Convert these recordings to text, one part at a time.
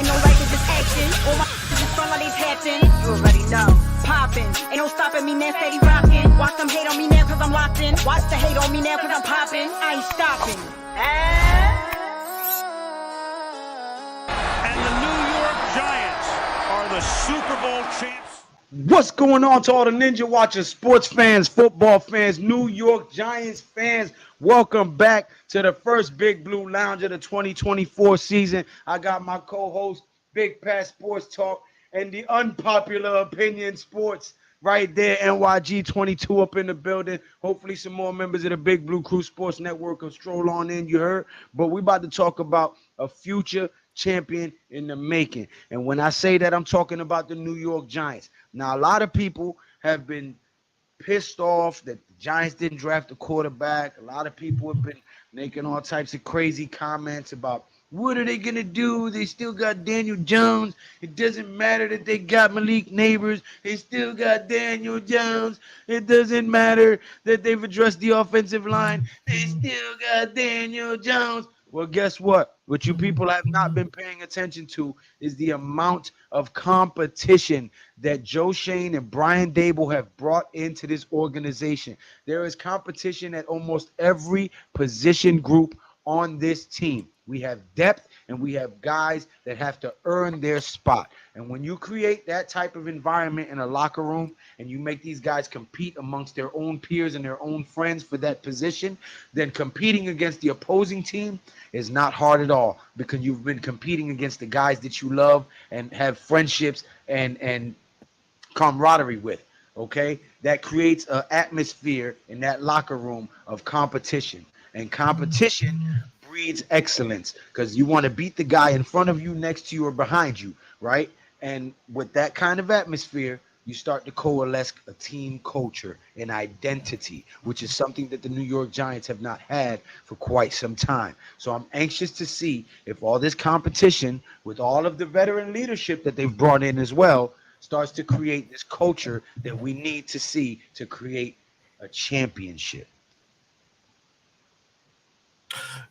Ain't no life, it's just action. All my just front like they tapping. You already know. Poppin'. Ain't no stopping me now, steady rockin'. Watch them hate on me now cause I'm locked in. Watch the hate on me now cause I'm poppin'. I ain't stopping. And the New York Giants are the Super Bowl champs. What's going on to all the Ninja Watchers, sports fans, football fans, New York Giants fans? Welcome back to the first Big Blue Lounge of the 2024 season. I got my co-host, Big Pat Sports Talk, and the unpopular opinion sports right there, NYG 22 up in the building. Hopefully some more members of the Big Blue Crew Sports Network will stroll on in, you heard. But we about to talk about a future champion in the making. And when I say that, I'm talking about the New York Giants. Now, a lot of people have been pissed off that the Giants didn't draft a quarterback. A lot of people have been making all types of crazy comments about what are they going to do? They still got Daniel Jones. It doesn't matter that they got Malik Neighbors. They still got Daniel Jones. It doesn't matter that they've addressed the offensive line. They still got Daniel Jones. Well, guess what? What you people have not been paying attention to is the amount of competition that Joe Shane and Brian Dable have brought into this organization. There is competition at almost every position group on this team. We have depth and we have guys that have to earn their spot. And when you create that type of environment in a locker room and you make these guys compete amongst their own peers and their own friends for that position, then competing against the opposing team is not hard at all because you've been competing against the guys that you love and have friendships and camaraderie with. Okay, that creates an atmosphere in that locker room of competition, and competition breeds excellence because you want to beat the guy in front of you, next to you, or behind you, right? And with that kind of atmosphere, you start to coalesce a team culture, an identity, which is something that the New York Giants have not had for quite some time. So I'm anxious to see if all this competition with all of the veteran leadership that they've brought in as well starts to create this culture that we need to see to create a championship.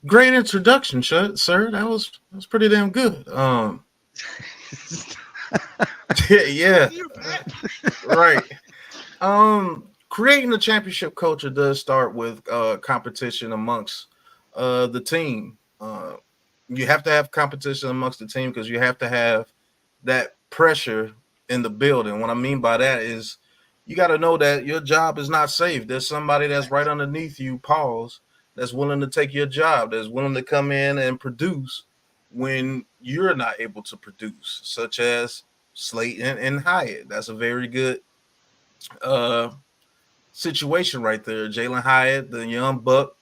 Great introduction, sir. That was pretty damn good. Yeah, right. Creating a championship culture does start with competition amongst the team. You have to have competition amongst the team because you have to have that pressure in the building. What I mean by that is you got to know that your job is not safe. There's somebody that's right underneath you, pause, that's willing to take your job, that's willing to come in and produce when you're not able to produce, such as Slayton and Hyatt. That's a very good situation right there. Jalen Hyatt, the young buck,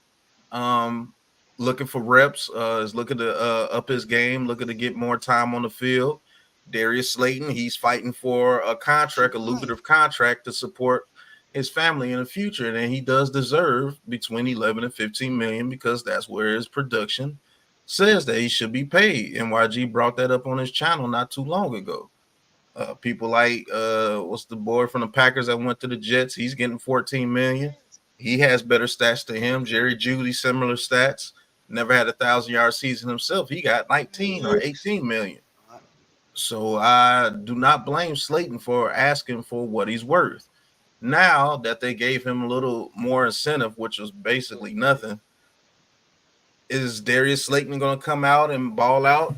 looking for reps, is looking to up his game, looking to get more time on the field. Darius Slayton, he's fighting for a contract, a lucrative contract to support his family in the future, and he does deserve between 11 and 15 million because that's where his production says that he should be paid. NYG brought that up on his channel not too long ago. People like what's the boy from the Packers that went to the Jets? He's getting 14 million. He has better stats to him. Jerry Jeudy, similar stats. Never had a 1,000-yard season himself. He got 19 or 18 million. So I do not blame Slayton for asking for what he's worth. Now that they gave him a little more incentive, which was basically nothing, is Darius Slayton going to come out and ball out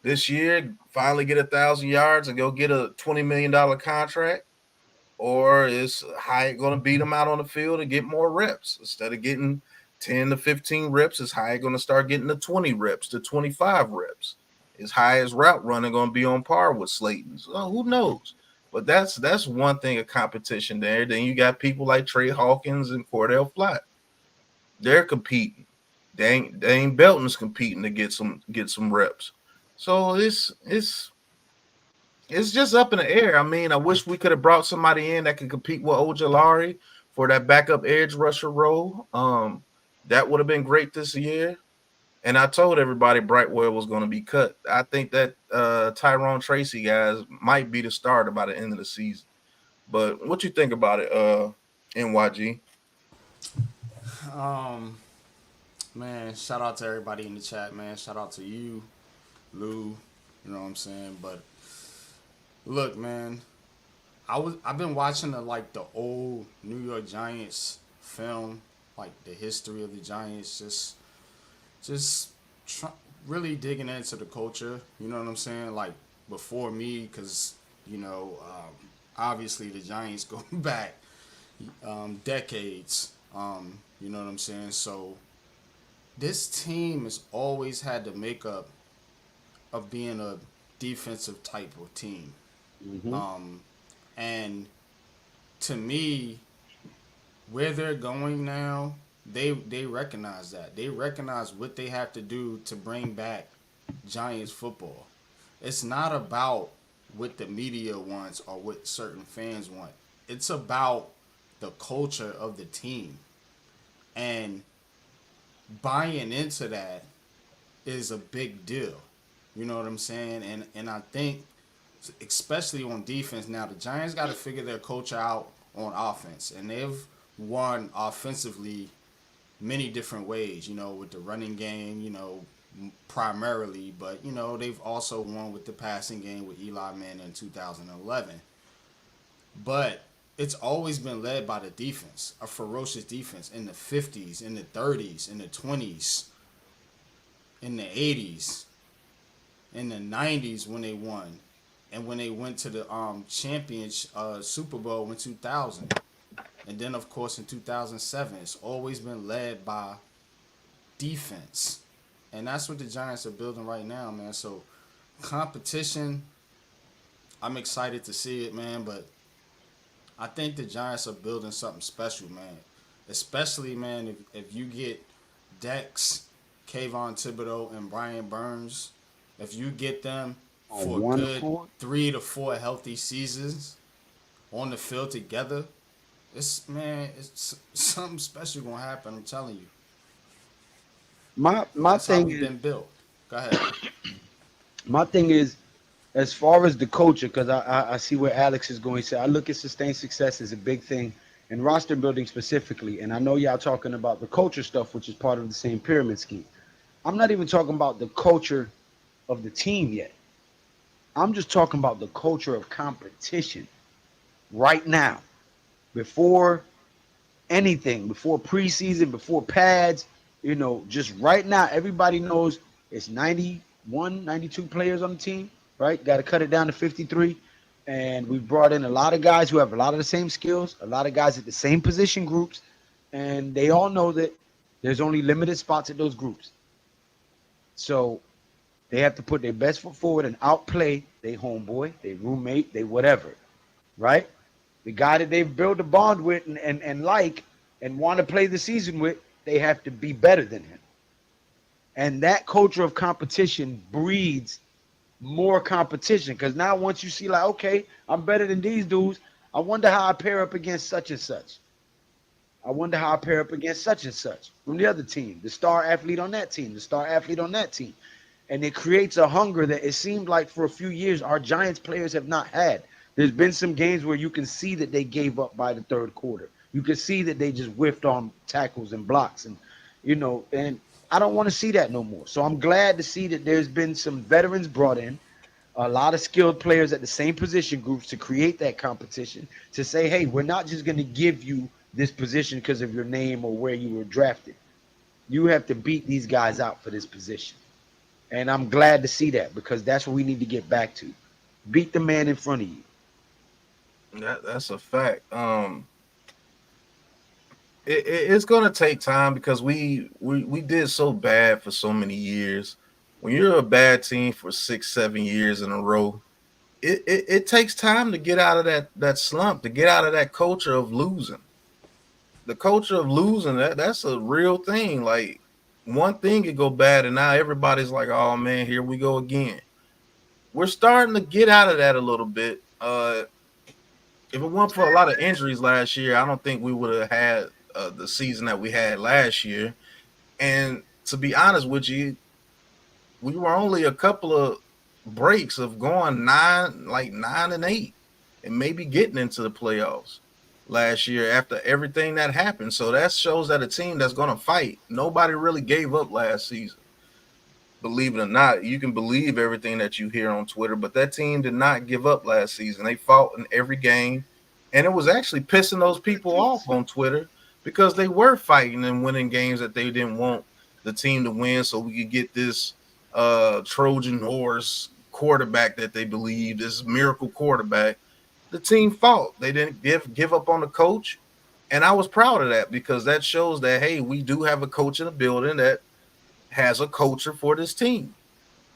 this year, finally get 1,000 yards and go get a $20 million contract? Or is Hyatt going to beat him out on the field and get more reps? Instead of getting 10 to 15 reps, is Hyatt going to start getting the 20 reps to 25 reps? Is Hyatt's route running going to be on par with Slayton's? Well, who knows? But that's one thing of competition there. Then you got people like Trey Hawkins and Cordell Flott. They're competing. Dane Belton's competing to get some reps. So it's just up in the air. I mean, I wish we could have brought somebody in that could compete with Ojulari for that backup edge rusher role. That would have been great this year. And I told everybody Brightwell was going to be cut. I think that Tyrone Tracy guys might be the starter by the end of the season. But what you think about it, NYG? Man, shout out to everybody in the chat, man. Shout out to you, Lou, You know what I'm saying? But look, man, I've been watching the old New York Giants film, like the history of the Giants, just try, really digging into the culture. You know what I'm saying? Like before me, because obviously the Giants go back decades. You know what I'm saying? So this team has always had the makeup of being a defensive type of team. Mm-hmm. And to me, where they're going now, they recognize that. They recognize what they have to do to bring back Giants football. It's not about what the media wants or what certain fans want. It's about the culture of the team. And buying into that is a big deal. You know what I'm saying? And I think especially on defense now, the Giants got to figure their culture out on offense. And they've won offensively many different ways, with the running game, primarily, but they've also won with the passing game with Eli Manning in 2011. But it's always been led by the defense, a ferocious defense in the 50s, in the 30s, in the 20s, in the 80s, in the 90s when they won, and when they went to the championship Super Bowl in 2000. And then, of course, in 2007, it's always been led by defense. And that's what the Giants are building right now, man. So, competition, I'm excited to see it, man. But I think the Giants are building something special, man. Especially, man, if you get Dex, Kayvon Thibodeau, and Brian Burns, if you get them On for a one good accord? 3 to 4 healthy seasons on the field together, it's something special gonna happen. I'm telling you. My That's how thing we've is been built. Go ahead. my thing is as far as the culture, because I see where Alex is going. So I look at sustained success as a big thing and roster building specifically. And I know y'all talking about the culture stuff, which is part of the same pyramid scheme. I'm not even talking about the culture of the team yet. I'm just talking about the culture of competition right now. Before anything, before preseason, before pads, just right now, everybody knows it's 91, 92 players on the team, right? Got to cut it down to 53. And we brought in a lot of guys who have a lot of the same skills, a lot of guys at the same position groups. And they all know that there's only limited spots at those groups. So they have to put their best foot forward and outplay their homeboy, their roommate, their whatever, right? The guy that they've built a bond with and like and want to play the season with, they have to be better than him. And that culture of competition breeds more competition. Because now once you see like, okay, I'm better than these dudes, I wonder how I pair up against such and such. I wonder how I pair up against such and such from the other team, the star athlete on that team, the star athlete on that team. And it creates a hunger that it seemed like for a few years our Giants players have not had. There's been some games where you can see that they gave up by the third quarter. You can see that they just whiffed on tackles and blocks, and I don't want to see that no more. So I'm glad to see that there's been some veterans brought in, a lot of skilled players at the same position groups to create that competition, to say, hey, we're not just going to give you this position because of your name or where you were drafted. You have to beat these guys out for this position. And I'm glad to see that because that's what we need to get back to. Beat the man in front of you. That's a fact. It's gonna take time because we did so bad for so many years. When you're a bad team for 6-7 years in a row, it takes time to get out of that slump, to get out of that culture of losing. The culture of losing, that's a real thing. Like one thing could go bad, and now everybody's like, "Oh man, here we go again." We're starting to get out of that a little bit. If it weren't for a lot of injuries last year, I don't think we would have had the season that we had last year. And to be honest with you, we were only a couple of breaks of going 9-8, and maybe getting into the playoffs last year after everything that happened. So that shows that a team that's going to fight. Nobody really gave up last season. believe it or not, you can believe everything that you hear on Twitter, but that team did not give up last season. They fought in every game, and it was actually pissing those people off on Twitter because they were fighting and winning games that they didn't want the team to win, so we could get this Trojan horse quarterback that they believe, this miracle quarterback. The team fought. They didn't give up on the coach, and I was proud of that because that shows that hey, we do have a coach in the building that has a culture for this team.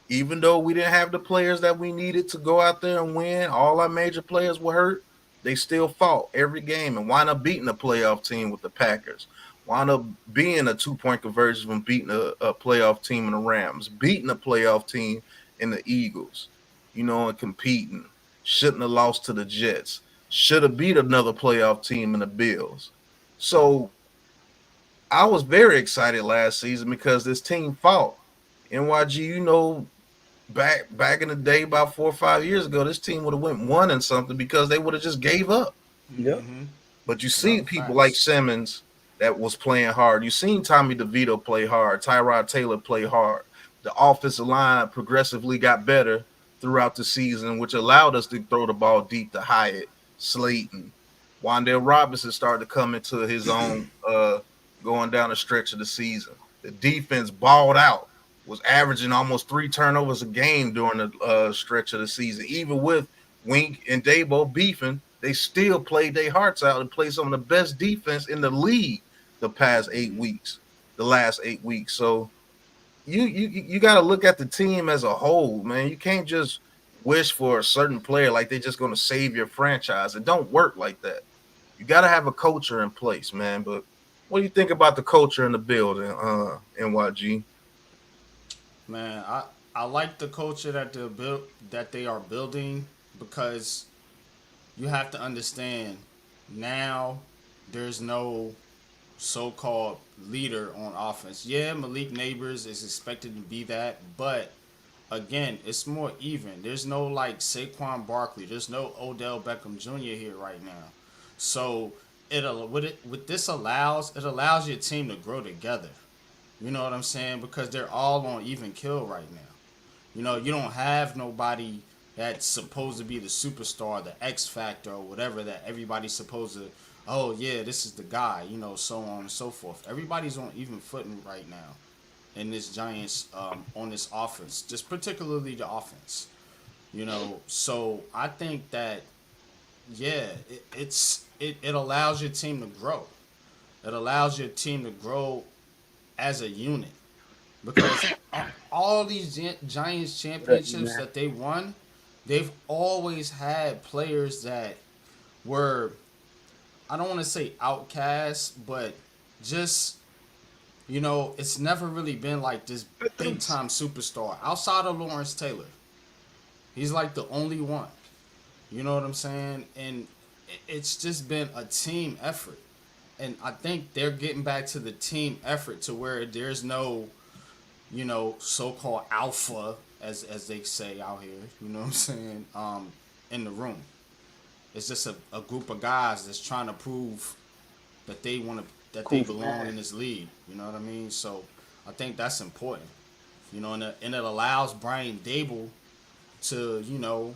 Even though we didn't have the players that we needed to go out there and win, all our major players were hurt. They still fought every game and wound up beating a playoff team with the Packers. Wound up being a 2-point conversion from beating a playoff team in the Rams, beating a playoff team in the Eagles, and competing. Shouldn't have lost to the Jets. Should have beat another playoff team in the Bills. So I was very excited last season because this team fought. NYG, back in the day, about 4 or 5 years ago, this team would have went 1 and something because they would have just gave up. Yep. But you see people like Simmons that was playing hard. You seen Tommy DeVito play hard, Tyrod Taylor play hard. The offensive line progressively got better throughout the season, which allowed us to throw the ball deep to Hyatt, Slayton. Wan'Dale Robinson started to come into his own going down the stretch of the season. The defense balled out, was averaging almost 3 turnovers a game during the stretch of the season. Even with Wink and Dabo beefing, they still played their hearts out and played some of the best defense in the league the last 8 weeks. So you got to look at the team as a whole, man. You can't just wish for a certain player like they're just going to save your franchise. It don't work like that. You got to have a culture in place, man. But what do you think about the culture in the building, NYG? Man, I like the culture that they are building because you have to understand now there's no so-called leader on offense. Yeah, Malik Neighbors is expected to be that, but again, it's more even. There's no like Saquon Barkley. There's no Odell Beckham Jr. here right now. So it allows your team to grow together. You know what I'm saying? Because they're all on even kill right now. You don't have nobody that's supposed to be the superstar, the X factor, or whatever that everybody's supposed to. Oh yeah, this is the guy. So on and so forth. Everybody's on even footing right now in this Giants on this offense, just particularly the offense. So I think that it allows your team to grow. It allows your team to grow as a unit because all these Giants championships that they won, they've always had players that were, I don't want to say outcasts, but just, it's never really been like this big time superstar outside of Lawrence Taylor. He's like the only one. You know what I'm saying? And it's just been a team effort. And I think they're getting back to the team effort to where there's no, so-called alpha, as they say out here, you know what I'm saying, in the room. It's just a group of guys that's trying to prove that they they belong in this league. You know what I mean? So I think that's important. And it allows Brian Dable to,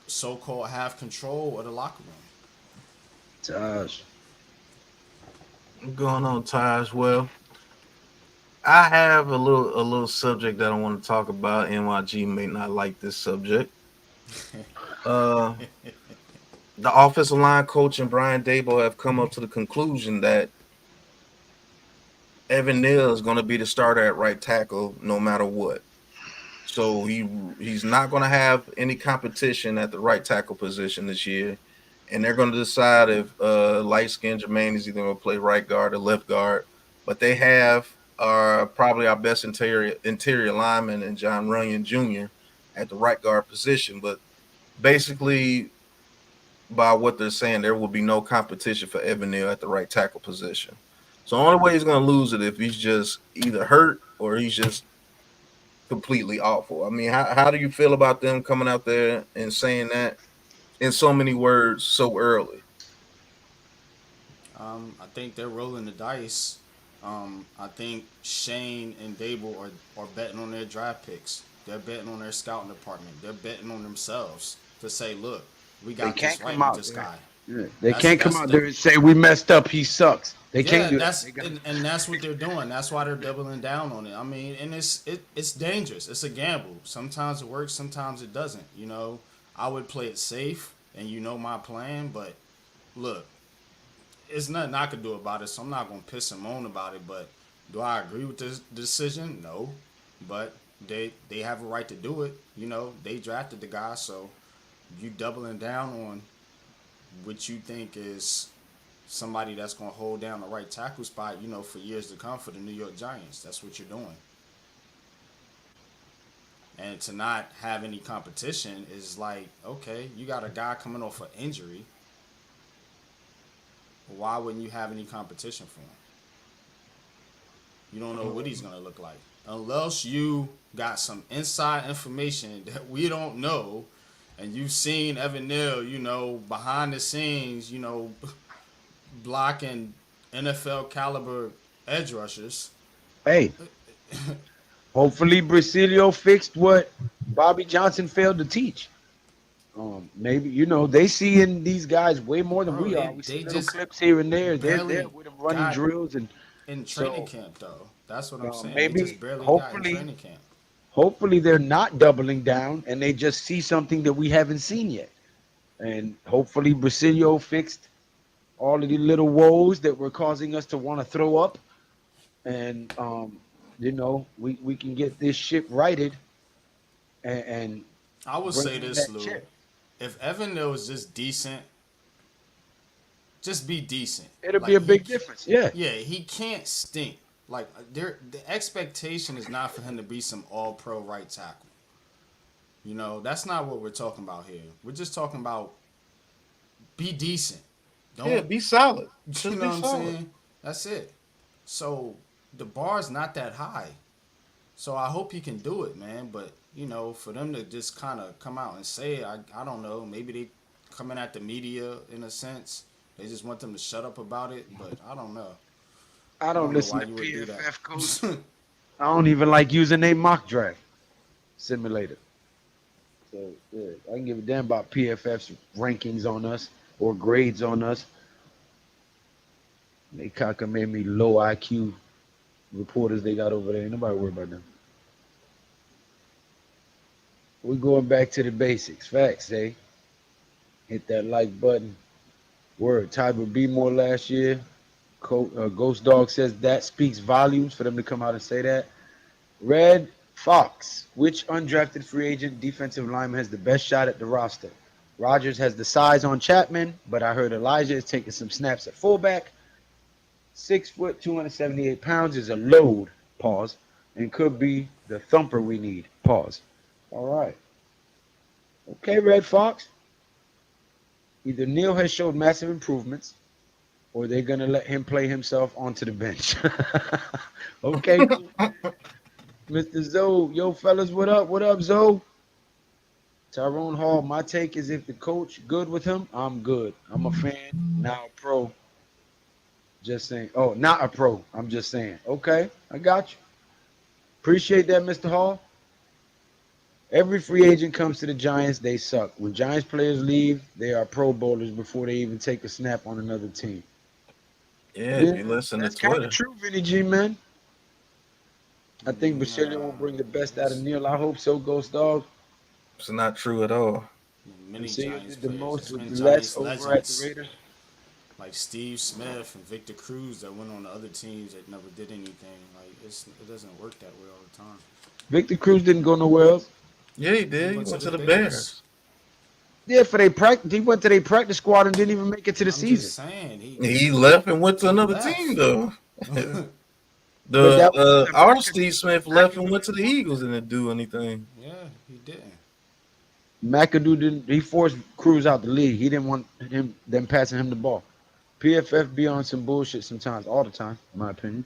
so-called have control of the locker room. Taj. What's going on, Taj? Well, I have a little subject that I want to talk about. NYG may not like this subject. The offensive line coach and Brian Dable have come up to the conclusion that Evan Neal is going to be the starter at right tackle no matter what. So he's not going to have any competition at the right tackle position this year. And they're going to decide if light-skinned Jermaine is either going to play right guard or left guard. But they have probably our best interior lineman in John Runyon Jr. at the right guard position. But basically, by what they're saying, there will be no competition for Evan Neal at the right tackle position. So the only way he's going to lose it if he's just either hurt or he's just completely awful. I mean, how do you feel about them coming out there and saying that in so many words so early? I think they're rolling the dice I think Shane and Dable are betting on their draft picks. They're betting on their scouting department. They're betting on themselves to say, look, we They got can't this come right with out this there. guy. Yeah. They That's can't come that's out the there and say we messed up. He sucks. They can't yeah, do that. They got and that's what they're doing. That's why they're doubling down on it. I mean, and it's dangerous. It's a gamble. Sometimes it works, sometimes it doesn't. You know, I would play it safe, and you know my plan. But look, it's nothing I could do about it, so I'm not gonna piss and moan about it. But do I agree with this decision? No, but they have a right to do it. You know, they drafted the guy, so you doubling down on what you think is somebody that's going to hold down the right tackle spot, you know, for years to come for the New York Giants. That's what you're doing. And to not have any competition is like, okay, you got a guy coming off an injury. Why wouldn't you have any competition for him? You don't know what he's going to look like. Unless you got some inside information that we don't know, and you've seen Evan Neal, you know, behind the scenes, you know, blocking NFL caliber edge rushers. hey, hopefully Brasilio fixed what Bobby Johnson failed to teach. Maybe they see in these guys way more than Bro, we are. We see they little just clips here and there. They're there barely with them running got drills, and in training so camp though. That's what I'm saying. They maybe just barely got in hopefully training camp. hopefully they're not doubling down and they just see something that we haven't seen yet. And hopefully Brasilio fixed all of the little woes that were causing us to want to throw up, and we can get this ship righted and I would bring say home this, that Lou. chip. If Evan Neal is just decent, just be decent. It'll be Like a big difference. Yeah. yeah, he can't stink. Like the expectation is not for him to be some all pro right tackle. You know, that's not what we're talking about here. We're just talking about be decent. Yeah, Don't be solid. you Just know be what I'm solid. saying? That's it. So the bar's not that high. So I hope he can do it, man. But you know, for them to just kind of come out and say it, I don't know. Maybe they coming at the media in a sense. They just want them to shut up about it. But I don't know. I I don't don't know listen why to you would do that. PFF coach. I don't even like using a mock draft simulator. So yeah, I can give a damn about PFF's rankings on us or grades on us. They made me low IQ reporters they got over there. Ain't nobody worry about them. We're going back to the basics. Facts, eh? Hit that like button. Word. Tied with B more last year. Ghost Dog says that speaks volumes for them to come out and say that. Red Fox. Which undrafted free agent defensive lineman has the best shot at the roster? Rogers has the size on Chapman, but I heard Elijah is taking some snaps at fullback. 6 foot, 278 pounds is a load. Pause. And could be the thumper we need. Pause. All right. Okay, Red Fox. Either Neal has showed massive improvements, or they're gonna let him play himself onto the bench. Okay, cool. Mr. Zoe, yo fellas, what up? What up, Zoe? Tyrone Hall, my take is if the coach good with him, I'm good. I'm a fan, now a pro. Just saying. Oh, not a pro. I'm just saying. Okay, I got you. Appreciate that, Mr. Hall. Every free agent comes to the Giants, they suck. When Giants players leave, they are pro bowlers before they even take a snap on another team. Yeah, if Yeah, you listen to that's kind of Twitter. true, Vinny G, man. I think Basilio will Nah, bring the best out of it's Neal. I hope so, Ghost Dog. It's not true at all. many Basilio Giants did the players. most There's with been the less Giants over at the legends Raiders. like Steve Smith and Victor Cruz that went on to other teams that never did anything. Like it doesn't work that way all the time. Victor Cruz didn't go nowhere else. Yeah, he He did. He went to went the to the Bears. Bears. Yeah, for their practice, he went to their practice squad and didn't even make it to the I'm just season. saying He left and went to he another team left. though. But The that was in our America. Steve Smith left and went to the Eagles and didn't do anything. Yeah, he didn't. McAdoo didn't. He forced Cruz out the league. He didn't want them passing him the ball. PFF be on some bullshit sometimes, all the time, in my opinion.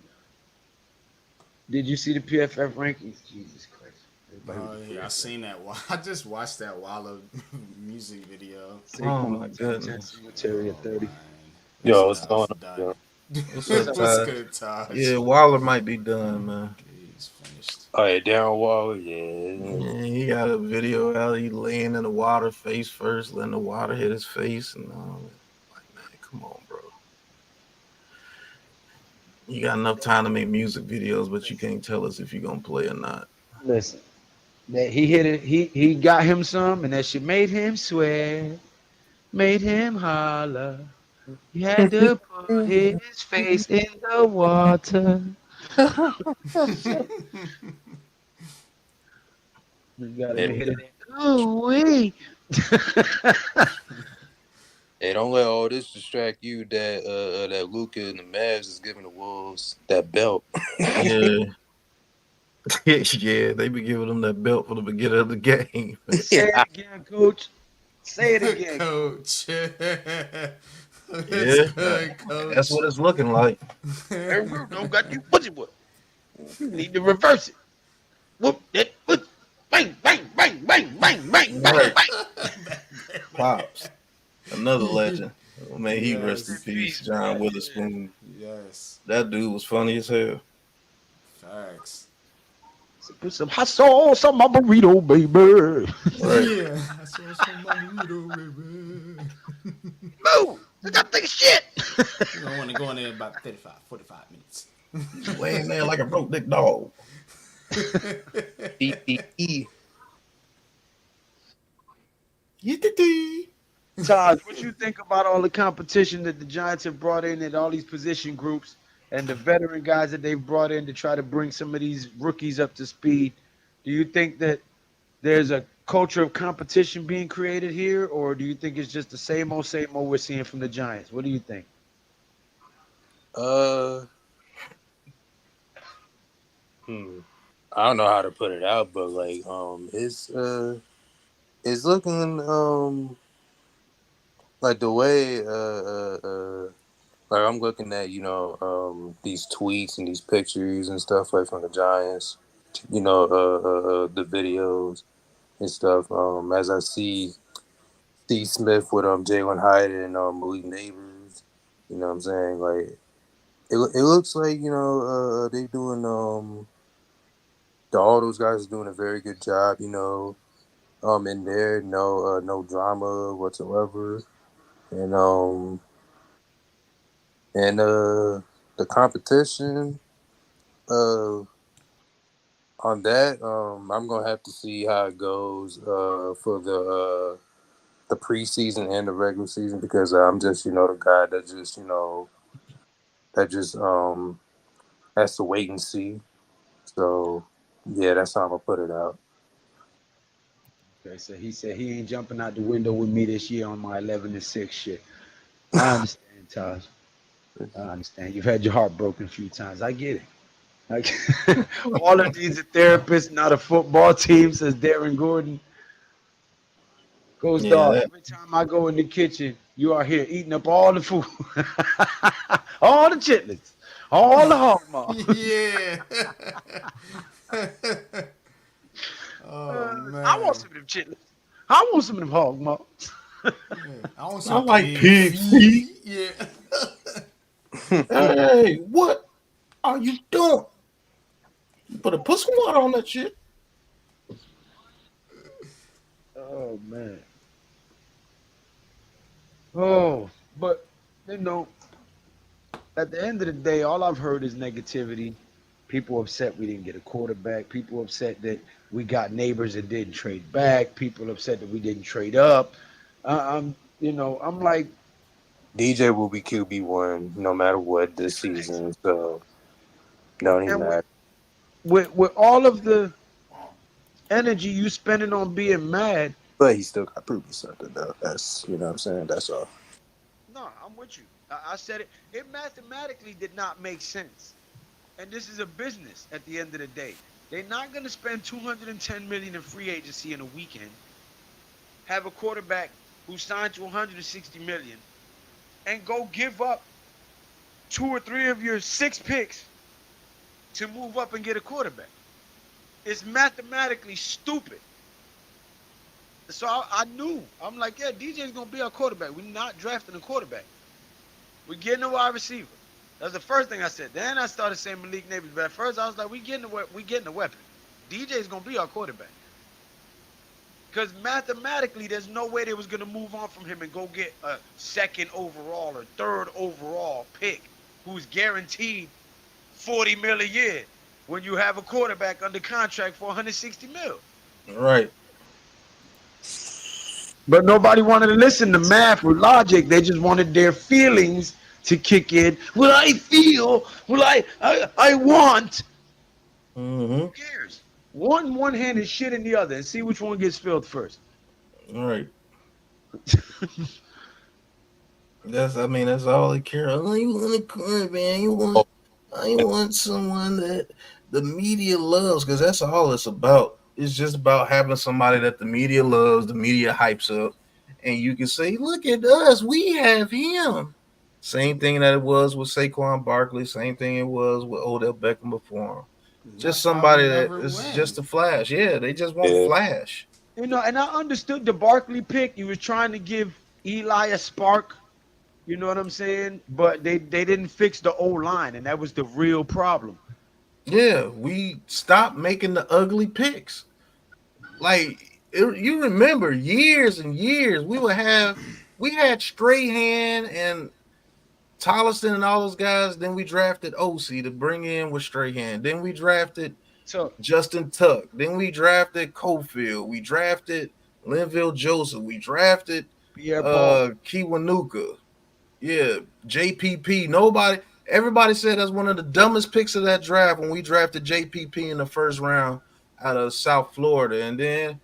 Did you see the PFF rankings? Jesus Christ! Everybody Oh with the yeah, I PFF. seen that. I just watched that Wallow music video. Oh Saquon my top 10 goodness. cemetery at Oh 30. man, that Yo, what's going stuff on, done. yo? What's up, What's Taj? good, Taj? Yeah, Waller might be done, man. He's finished. Oh yeah, Darren Waller, yeah. Yeah, he got a video out. He laying in the water face first, letting the water hit his face, and like, man, come on, bro. You got enough time to make music videos, but you can't tell us if you're gonna play or not. Listen, that he hit it. He got him some, and that shit made him sweat, made him holler. He had to put his face in the water. You gotta Hey, be hitting it. Ooh wee. hey, don't let all this distract you that Luka and the Mavs is giving the Wolves that belt. Yeah, yeah, they be giving them that belt for the beginning of the game. Say it again, coach. Say it again. Coach. It's Yeah, good, Coach. that's what it's looking like. Don't got you pussy with. You need to reverse it. Whoop it. Whoop. Bang, bang, bang, bang, bang, bang, bang, Right. bang. Pops, another legend. Oh, may he rest in Yes. peace, John Witherspoon. Yes. That dude was funny as hell. Facts. Put some hot sauce on my burrito, baby. Right. Yeah. I saw some burrito, baby. Move. I gotta take a shit. You don't want to go in there about 35, 45 minutes. Laying there like a broke dick dog. DPE. Todd, what you think about all the competition that the Giants have brought in and all these position groups and the veteran guys that they've brought in to try to bring some of these rookies up to speed? Do you think that there's a culture of competition being created here, or do you think it's just the same old we're seeing from the Giants? What do you think? I don't know how to put it out, but like it's looking like the way like I'm looking at these tweets and these pictures and stuff like from the Giants, the videos and stuff. As I see Steve Smith with Jalen Hyatt and Malik Neighbors, you know what I'm saying? Like it looks like they doing all those guys are doing a very good job, in there, no drama whatsoever, and the competition on that, I'm gonna have to see how it goes for the preseason and the regular season because I'm just the guy that just has to wait and see. So yeah, that's how I'm gonna put it out. Okay, so he said he ain't jumping out the window with me this year on my 11-6 shit. I understand, Taj. I understand. You've had your heart broken a few times. I get it. Like, all of these are therapists, not a football team, says Darren Gordon. Ghost Yeah, dog. that, Every time I go in the kitchen, you are here eating up all the food, all the chitlins, all the hog maw. Yeah. Oh I want man. some of them chitlins. I want some of them hog maw. Yeah. I want I some like pig pig feet. Yeah. Hey, what are you doing? You better put some water on that shit. Oh man. Oh, but you know, at the end of the day, all I've heard is negativity. People upset we didn't get a quarterback. People upset that we got neighbors that didn't trade back. People upset that we didn't trade up. I'm like, DJ will be QB1 no matter what this season, so don't even and with matter. with all of the energy you spending on being mad, But he still got to prove something though. That's what I'm saying. That's all. no, I'm with you. I said it. It mathematically did not make sense. And this is a business at the end of the day. They're not going to spend 210 million in free agency in a weekend. Have a quarterback who signed to 160 million and go give up 2 or 3 of your 6 picks to move up and get a quarterback. It's mathematically stupid. So I knew. I'm like, yeah, DJ's going to be our quarterback. We're not drafting a quarterback. We're getting a wide receiver. That's the first thing I said. Then I started saying Malik Neighbors, but at first I was like, we getting a weapon. DJ's gonna be our quarterback. Because mathematically, there's no way they was gonna move on from him and go get a second overall or third overall pick who's guaranteed $40 million a year when you have a quarterback under contract for $160 million. Right. But nobody wanted to listen to math or logic. They just wanted their feelings to kick in. Well, I feel. Well, I want. Mm-hmm. Who cares? One hand is shit in the other, and see which one gets filled first. All right. That's all they care. Oh, you want a quarterback? I want someone that the media loves, because that's all it's about. It's just about having somebody that the media loves, the media hypes up, and you can say, "Look at us, we have him." Same thing that it was with Saquon Barkley. Same thing it was with Odell Beckham before him. Just somebody that is just a flash. Yeah, they just want flash. And I understood the Barkley pick. He was trying to give Eli a spark. You know what I'm saying? But they didn't fix the O-line, and that was the real problem. Yeah, we stopped making the ugly picks. You remember years and years we had Strahan and Tolliston and all those guys. Then we drafted OC to bring in with Strahan. Then we drafted Justin Tuck. Then we drafted Cofield. We drafted Linville Joseph. We drafted Kiwanuka. Yeah, JPP. Everybody said that's one of the dumbest picks of that draft when we drafted JPP in the first round out of South Florida. And then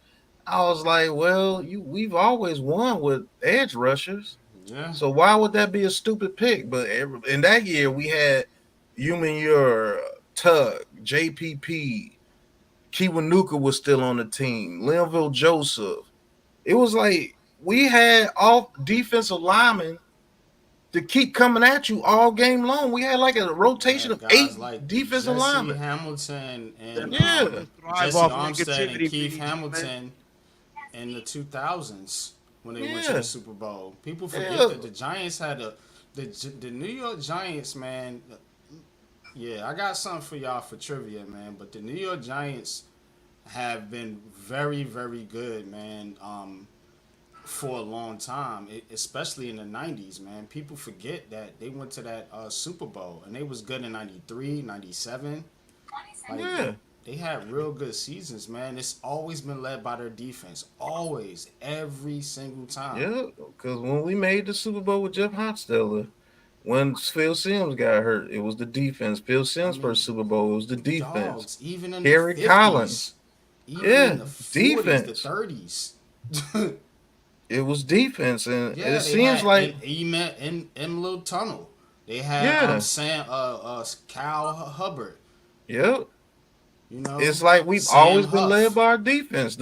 I was like, well, we've always won with edge rushers. Yeah. So why would that be a stupid pick? But in that year, we had Human Tug, JPP, Kiwanuka was still on the team, Linville Joseph. It was like we had all defensive linemen to keep coming at you all game long. We had like a rotation of 8 like defensive linemen. Jesse Hamilton and Jesse Armstead and Keith Hamilton in the 2000s when they went to the Super Bowl. People forget that the Giants had the New York Giants, man. Yeah, I got something for y'all for trivia, man. But the New York Giants have been very, very good, man. For a long time, especially in the 90s, man. People forget that they went to that Super Bowl, and they was good in 93, 97. They had real good seasons, man. It's always been led by their defense. Always. Every single time. Yeah, because when we made the Super Bowl with Jeff Hostetler, when Phil Simms got hurt, it was the defense. Phil Simms' first Super Bowl, it was the defense. Dogs, even in Kerry the 50s. Collins. Even in the 40s, defense. The 30s. It was defense, and it seems like in Little Tunnel. They had Cal Hubbard. Yep. You know, it's like we've always been led by our defense.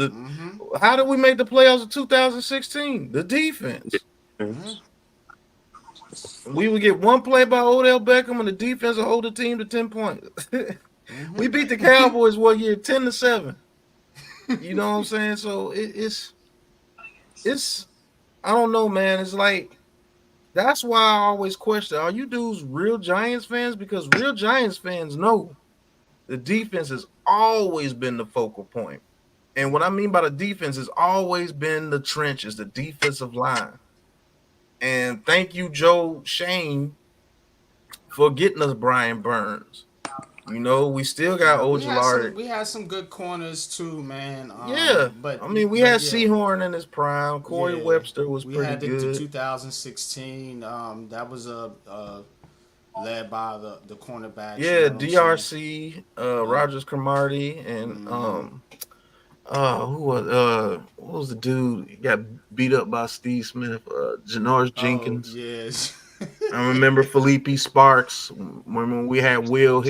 How did we make the playoffs in 2016? The defense. We would get one play by Odell Beckham, and the defense would hold the team to 10 points. We beat the Cowboys 10-7. You know what I'm saying? So it's I don't know, man. It's like that's why I always question: are you dudes real Giants fans? Because real Giants fans know the defense has always been the focal point. And what I mean by the defense has always been the trenches, the defensive line. And thank you, Joe Shane, for getting us Brian Burns. You know, we still got Ojulari. We had some good corners too, man. But I mean, we had Seahorn in his prime. Corey Webster was pretty good. We had the 2016. That was led by the cornerbacks. Yeah, you know DRC, Rogers Cromartie, and who was what was the dude? He got beat up by Steve Smith, Janoris Jenkins. Yes. I remember Felipe Sparks. When we had Will,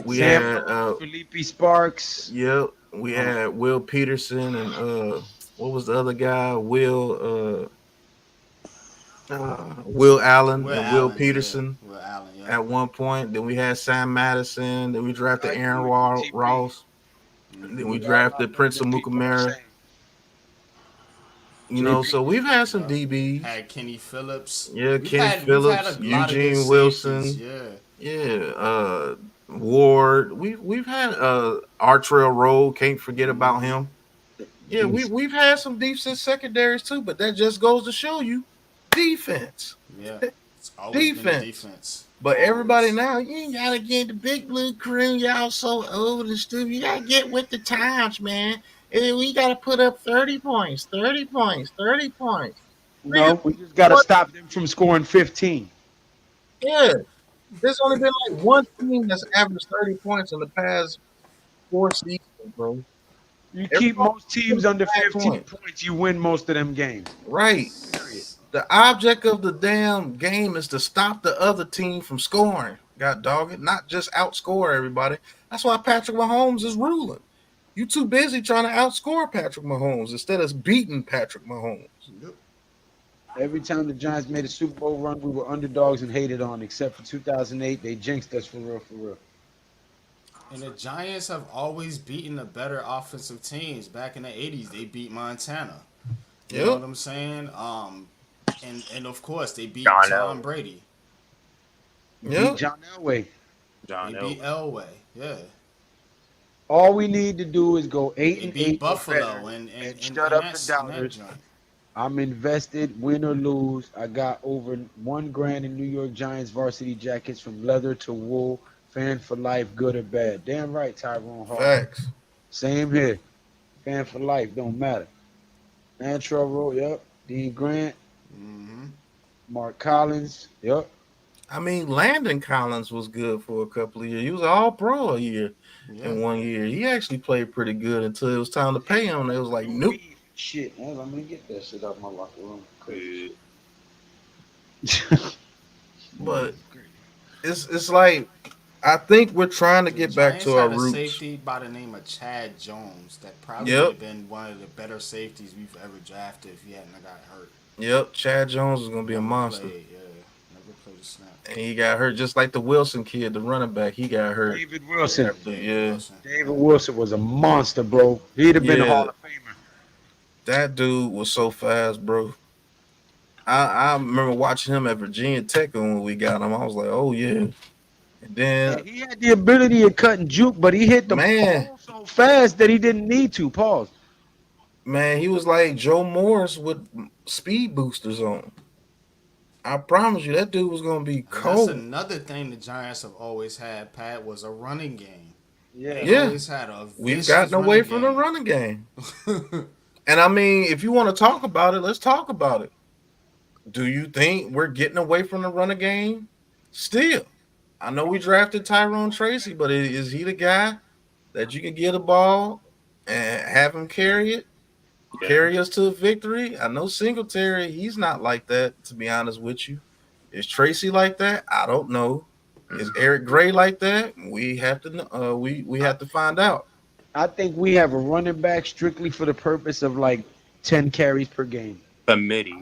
we had Felipe Sparks. Yep, we had Will Peterson and what was the other guy? Will Allen and Will Peterson. Will Allen, at one point. Then we had Sam Madison. Then we drafted Aaron Ross. Then we drafted Prince of Mukamara. You know, so we've had some DBs. Had Kenny Phillips. Yeah, Kenny We've had Phillips, a lot of good Eugene safeties. Wilson. Yeah. Yeah, Ward. We've had Artrell Rowe. Can't forget about him. Yeah, we've had some decent secondaries too, but that just goes to show you defense. Yeah. It's always been a Defense. defense. But everybody Always. now, you ain't gotta get the big blue crew. Y'all so old and stupid. You gotta get with the times, man. And we gotta put up 30 points, 30 points, 30 points. Nigga, No, we just got to what? stop them from scoring 15. Yeah. There's only been like one team that's averaged 30 points in the past 4 seasons, bro. You keep Everybody most teams under 5 15 points. points, you win most of them games. Right. Period. The object of the damn game is to stop the other team from scoring. God dog it, not just outscore everybody. That's why Patrick Mahomes is ruling. You too busy trying to outscore Patrick Mahomes instead of beating Patrick Mahomes. Yep. Every time the Giants made a Super Bowl run, we were underdogs and hated on, except for 2008. They jinxed us for real, for real. And the Giants have always beaten the better offensive teams. Back in the 80s, they beat Montana. You know what Yep. I'm saying? And of course they beat John Tom Elway. Brady. Beat Yep. John Elway. John They Elway. beat Elway. Yeah. All we need to do is go 8 They and beat 8 or Buffalo better and shut up the in that doubters. joint. I'm invested, win or lose. I got over $1,000 in New York Giants varsity jackets from leather to wool. Fan for life, good or bad. Damn right, Tyrone Hart. Facts. Same here. Fan for life, don't matter. Antrell Rowe, yep. Dean Grant, Mm-hmm. Mark Collins, yep. I mean, Landon Collins was good for a couple of years. He was all pro a year Yeah. in 1 year. He actually played pretty good until it was time to pay him. They was like, nope. Shit, man, I'm gonna get that shit out my locker room. Crazy. But it's like I think we're trying to get back Giants to our had a roots. safety by the name of Chad Jones that probably Yep. would have been one of the better safeties we've ever drafted if he hadn't have got hurt. Yep, Chad Jones is gonna be a Never monster. played, yeah. Never played a snap. And he got hurt just like the Wilson kid, the running back. He got hurt. David Wilson. Yeah. Wilson. David Wilson was a monster, bro. He'd have been a Yeah. Hall of Famer. That dude was so fast, bro. I remember watching him at Virginia Tech when we got him. I was like, oh yeah. And then He had the ability to cut and juke, but he hit the Man. ball so fast that he didn't need to. Pause. man, he was like Joe Morris with speed boosters on. I promise you, that dude was gonna be And that's cold. another thing the Giants have always had, Pat, was a running game. Yeah. They Yeah. always had a We've vicious gotten away running from the game. running game. And I mean, if you want to talk about it, let's talk about it. Do you think we're getting away from the running game? Still, I know we drafted Tyrone Tracy, but is he the guy that you can get a ball and have him carry it, Yeah. carry us to victory? I know Singletary, he's not like that, to be honest with you. Is Tracy like that? I don't know. Is Eric Gray like that? We have to we have to find out. I think we have a running back strictly for the purpose of like 10 carries per game. Committee,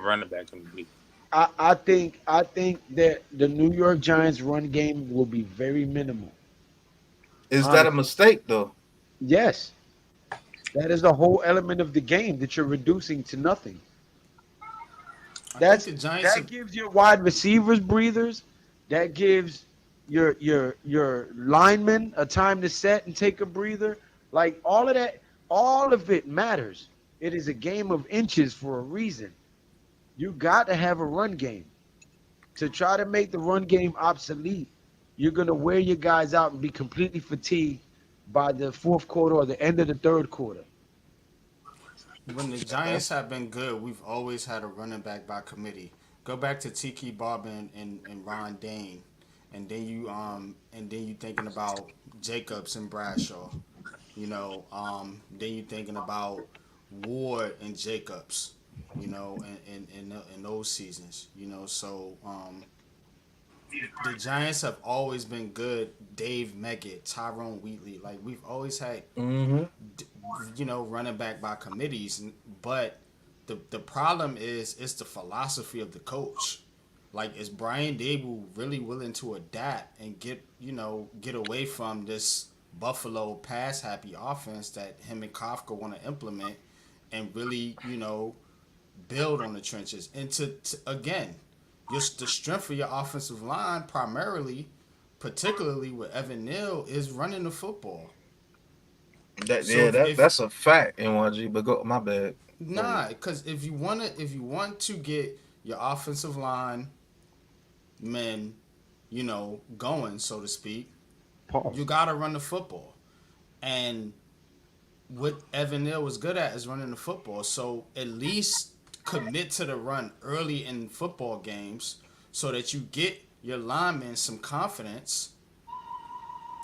running back committee. I think that the New York Giants run game will be very minimal. Is that a mistake though? Yes. That is the whole element of the game that you're reducing to nothing. I think the Giants That gives your wide receivers breathers. That gives your linemen a time to set and take a breather. Like all of that, all of it matters. It is a game of inches for a reason. You got to have a run game. To try to make the run game obsolete, you're gonna wear your guys out and be completely fatigued by the fourth quarter or the end of the third quarter. when the Giants have been good, we've always had a running back by committee. Go back to Tiki Barber and Ron Dane, and then you thinking about Jacobs and Bradshaw. Then you thinking about Ward and Jacobs. In those seasons. The Giants have always been good. Dave Meggett, Tyrone Wheatley, like we've always had, running back by committees. But the problem is it's the philosophy of the coach. Like, is Brian Dable really willing to adapt and get away from this Buffalo pass happy offense that him and Kafka want to implement, and really build on the trenches. And to again, just the strength of your offensive line, primarily, particularly with Evan Neal, is running the football. So if That's a fact, NYG. But go, my bad. Go ahead. nah, because if you want to get your offensive line men, going, so to speak, you Pause. gotta run the football. And what Evan Neal was good at is running the football. So at least commit to the run early in football games so that you get your linemen some confidence,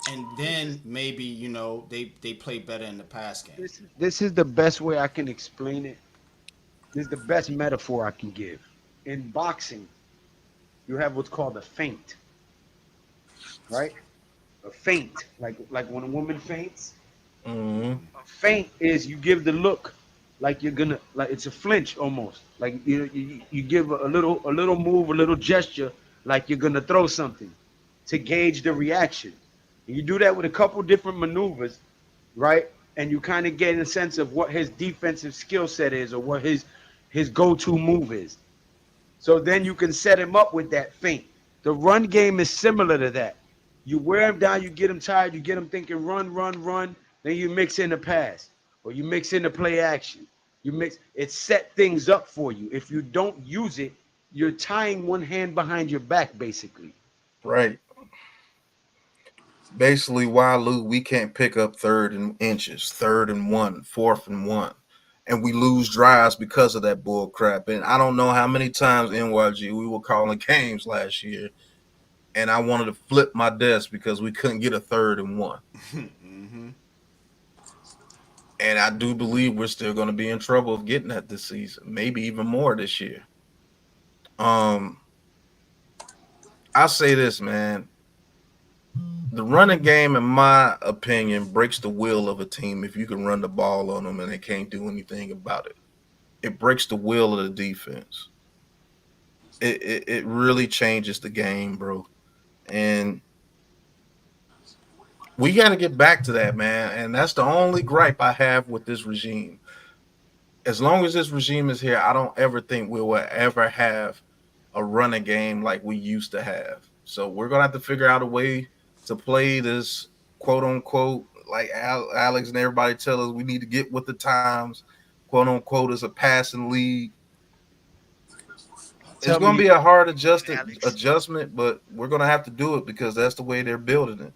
and then maybe they play better in the pass game. This is the best way I can explain it. This is the best metaphor I can give. In boxing, you have what's called a feint, right? A feint, like when a woman faints. Mm-hmm. A feint is you give the look, like you're gonna, like it's a flinch almost, like you give a little move, a little gesture, like you're gonna throw something, to gauge the reaction. And you do that with a couple different maneuvers, right? And you kind of get a sense of what his defensive skill set is, or what his go-to move is. So then you can set him up with that feint. The run game is similar to that. You wear him down, you get him tired, you get him thinking run, run, run. Then you mix in the pass, or you mix in the play action. It set things up for you. If you don't use it, you're tying one hand behind your back, basically. Right. Basically, why Lou, we can't pick up third and inches, third and one, fourth and one. And we lose drives because of that bull crap. And I don't know how many times NYG we were calling games last year, and I wanted to flip my desk because we couldn't get a third and one. Mm-hmm. And I do believe we're still going to be in trouble of getting that this season, maybe even more this year. I say this, man. The running game, in my opinion, breaks the will of a team if you can run the ball on them and they can't do anything about it. It breaks the will of the defense. It really changes the game, bro. And we got to get back to that, man. And that's the only gripe I have with this regime. As long as this regime is here, I don't ever think we will ever have a running game like we used to have. So we're going to have to figure out a way to play this quote unquote, like Alex and everybody tell us we need to get with the times, quote unquote, as a passing league. It's going to be a hard adjustment, but we're going to have to do it because that's the way they're building it.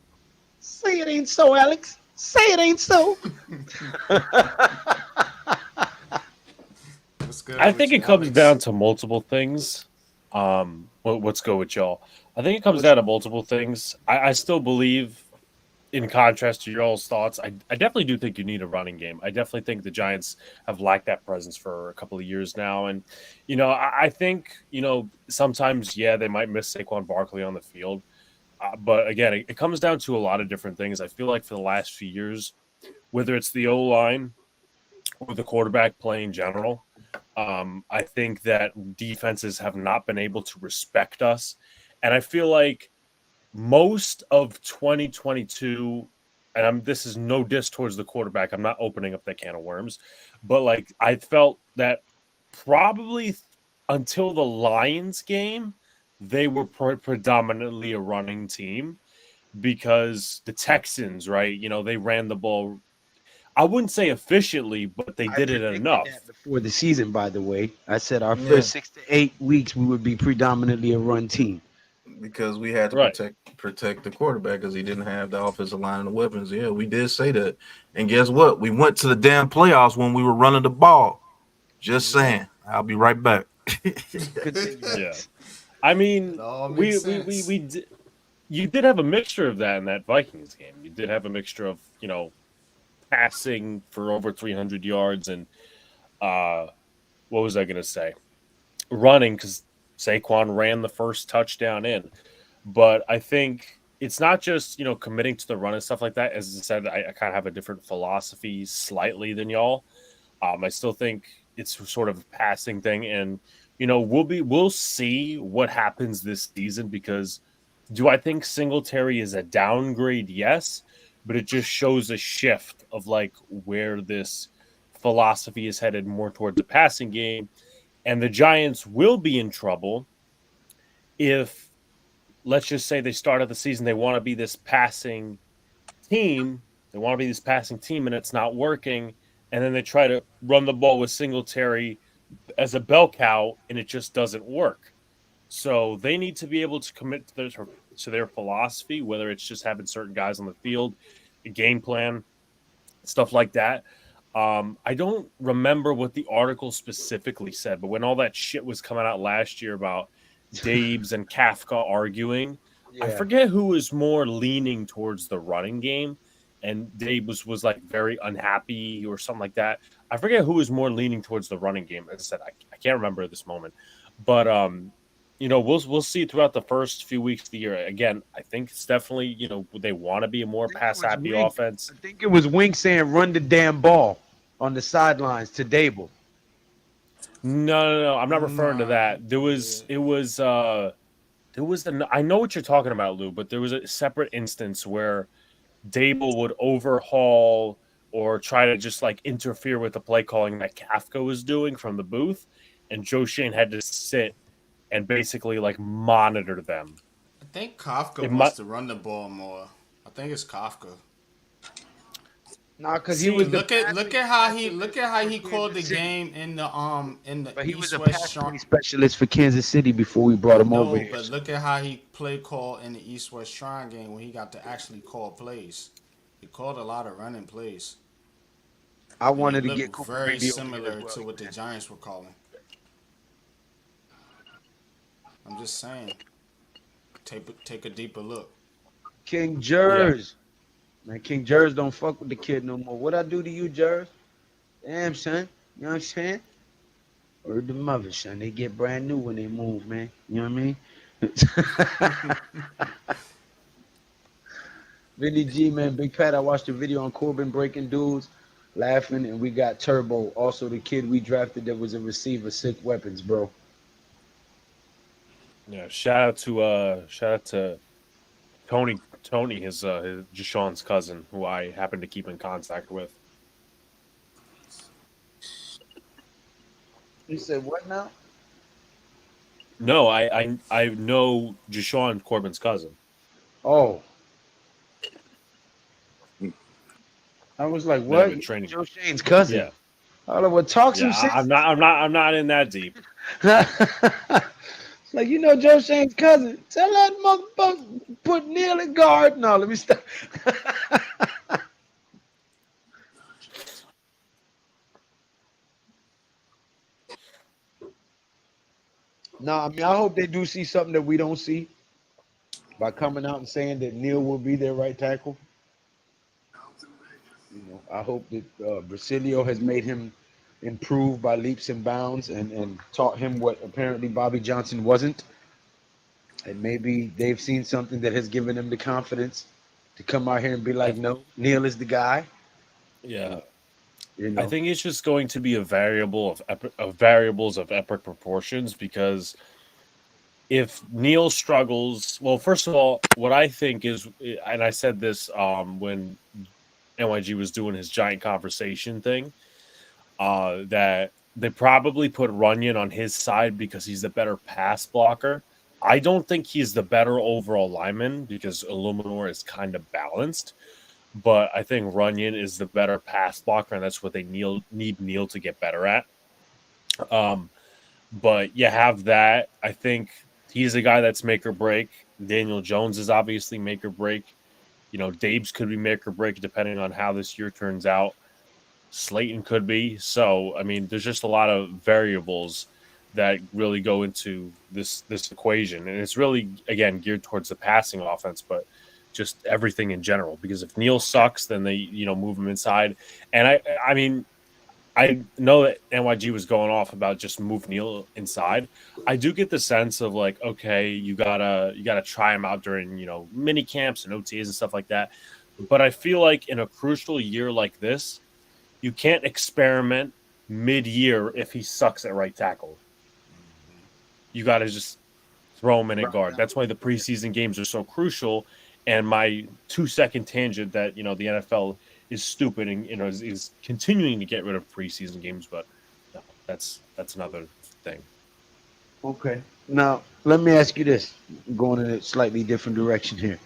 Say it ain't so, Alex. Say it ain't so. I think it comes down to multiple things. Let's go with y'all. I think it comes down to multiple things. I still believe, in contrast to y'all's thoughts, I definitely do think you need a running game. I definitely think the Giants have lacked that presence for a couple of years now. And, I think, sometimes, they might miss Saquon Barkley on the field. But again, it comes down to a lot of different things. I feel like for the last few years, whether it's the O-line or the quarterback play in general, I think that defenses have not been able to respect us. And I feel like most of 2022, and this is no diss towards the quarterback, I'm not opening up that can of worms, but like I felt that probably until the Lions game, they were predominantly a running team because the Texans, right, they ran the ball. I wouldn't say efficiently, but they did it enough. That before the season, by the way, I said our first 6 to 8 weeks we would be predominantly a run team because we had to protect the quarterback because he didn't have the offensive line and the weapons. Yeah, we did say that, and guess what? We went to the damn playoffs when we were running the ball. Just saying. I'll be right back. Yeah, I mean, you did have a mixture of that in that Vikings game. You did have a mixture of passing for over 300 yards and what was I going to say? Running, because Saquon ran the first touchdown in. But I think it's not just, committing to the run and stuff like that. As I said, I kind of have a different philosophy slightly than y'all. I still think it's sort of a passing thing. And, we'll see what happens this season because do I think Singletary is a downgrade? Yes. But it just shows a shift of like where this philosophy is headed more towards the passing game. And the Giants will be in trouble if, let's just say, they start out the season, they want to be this passing team. They want to be this passing team, and it's not working. And then they try to run the ball with Singletary as a bell cow, and it just doesn't work. So they need to be able to commit to their philosophy, whether it's just having certain guys on the field, a game plan, stuff like that. I don't remember what the article specifically said, but when all that shit was coming out last year about Dabes and Kafka arguing, I forget who was more leaning towards the running game, and Dabes was like very unhappy or something like that. I forget who was more leaning towards the running game. As I said, I can't remember at this moment, but we'll see throughout the first few weeks of the year. Again, I think it's definitely they want to be a more pass happy offense. I think it was Wink saying run the damn ball on the sidelines to Dable. No. I'm not referring to that. I know what you're talking about, Lou, but there was a separate instance where Dable would overhaul or try to just like interfere with the play calling that Kafka was doing from the booth, and Joe Shane had to sit and basically like monitor them. I think Kafka wants to run the ball more. I think it's Kafka. Nah, because he was look at how he called the game in the but he was a East-West pass specialist for Kansas City before we brought him over here. But look at how he play call in the East-West Shrine game when he got to actually call plays. He called a lot of running plays. I wanted to get very similar to what the Giants were calling. I'm just saying. Take a deeper look. King Jers. Yeah. Man, King Jers don't fuck with the kid no more. What I do to you, Jers? Damn, son. You know what I'm saying? Word the mother, son. They get brand new when they move, man. You know what I mean? Vinny G, man. Big Pat, I watched the video on Corbin breaking dudes, laughing, and we got Turbo. Also, the kid we drafted that was a receiver, sick weapons, bro. Yeah, shout out to Tony, his Deshaun's cousin, who I happen to keep in contact with. You said what now? No, I know Deshaun Corbin's cousin. Oh. I was like, what? Joe Shane's cousin. Yeah. I don't know what talk some shit. I'm not in that deep. Like, Joe Shane's cousin. Tell that motherfucker put Neal in guard. No, let me stop. No, I mean, I hope they do see something that we don't see by coming out and saying that Neal will be their right tackle. I hope that Brasilio has made him improve by leaps and bounds and taught him what apparently Bobby Johnson wasn't. And maybe they've seen something that has given them the confidence to come out here and be like, no, Neal is the guy. Yeah. I think it's just going to be a variable of variables of epic proportions, because if Neal struggles, well, first of all, what I think is, and I said this when NYG was doing his giant conversation thing, that they probably put Runyon on his side because he's the better pass blocker. I don't think he's the better overall lineman because Illuminor is kind of balanced, but I think Runyon is the better pass blocker, and that's what they need Neal to get better at. But you have that. I think he's a guy that's make or break. Daniel Jones is obviously make or break. Dabes could be make or break depending on how this year turns out. Slayton could be. So, I mean, there's just a lot of variables that really go into this equation. And it's really, again, geared towards the passing offense, but just everything in general. Because if Neal sucks, then they, move him inside. And I mean, I know that NYG was going off about just move Neal inside. I do get the sense of like, okay, you gotta try him out during, mini camps and OTAs and stuff like that. But I feel like in a crucial year like this, you can't experiment mid-year if he sucks at right tackle. You got to just throw him in at guard. That's why the preseason games are so crucial. And my 2-second tangent that, the NFL is stupid and, is continuing to get rid of preseason games. But that's another thing. Okay. Now, let me ask you this, going in a slightly different direction here.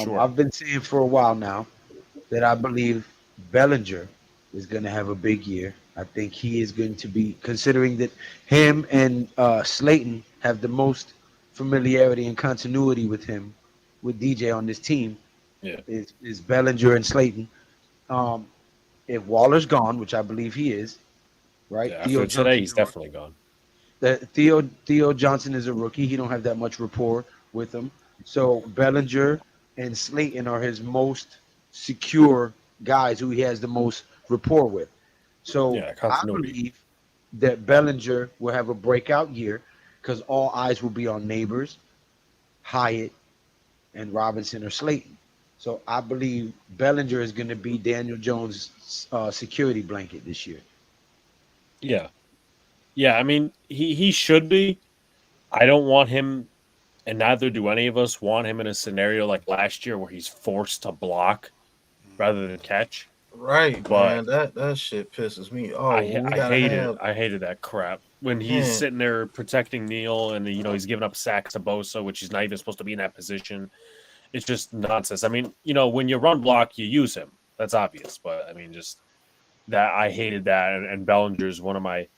Sure. I've been saying for a while now that I believe Bellinger is going to have a big year. I think he is going to be, considering that him and Slayton have the most familiarity and continuity with him, with DJ on this team, Yeah. is Bellinger and Slayton. Um, if Waller's gone, which I believe he is, right? Yeah. Theo After today, Johnson's he's a rookie. definitely gone. Theo Johnson is a rookie. He don't have that much rapport with him. So Bellinger and Slayton are his most secure guys who he has the most rapport with. So Yeah, I continuity. believe that Bellinger will have a breakout year because all eyes will be on Neighbors, Hyatt, and Robinson or Slayton. So I believe Bellinger is going to be Daniel Jones' security blanket this year. Yeah. Yeah, I mean, he should be. I don't want him, and neither do any of us want him in a scenario like last year where he's forced to block rather than catch. Right, But man. That shit pisses me. Oh, we I gotta hated have I hated that crap when he's man. sitting there protecting Neal and he's giving up sacks to Bosa, which he's not even supposed to be in that position. It's just nonsense. I mean, when you run block, you use him. That's obvious. But I mean, just that I hated that, and Bellinger's one of my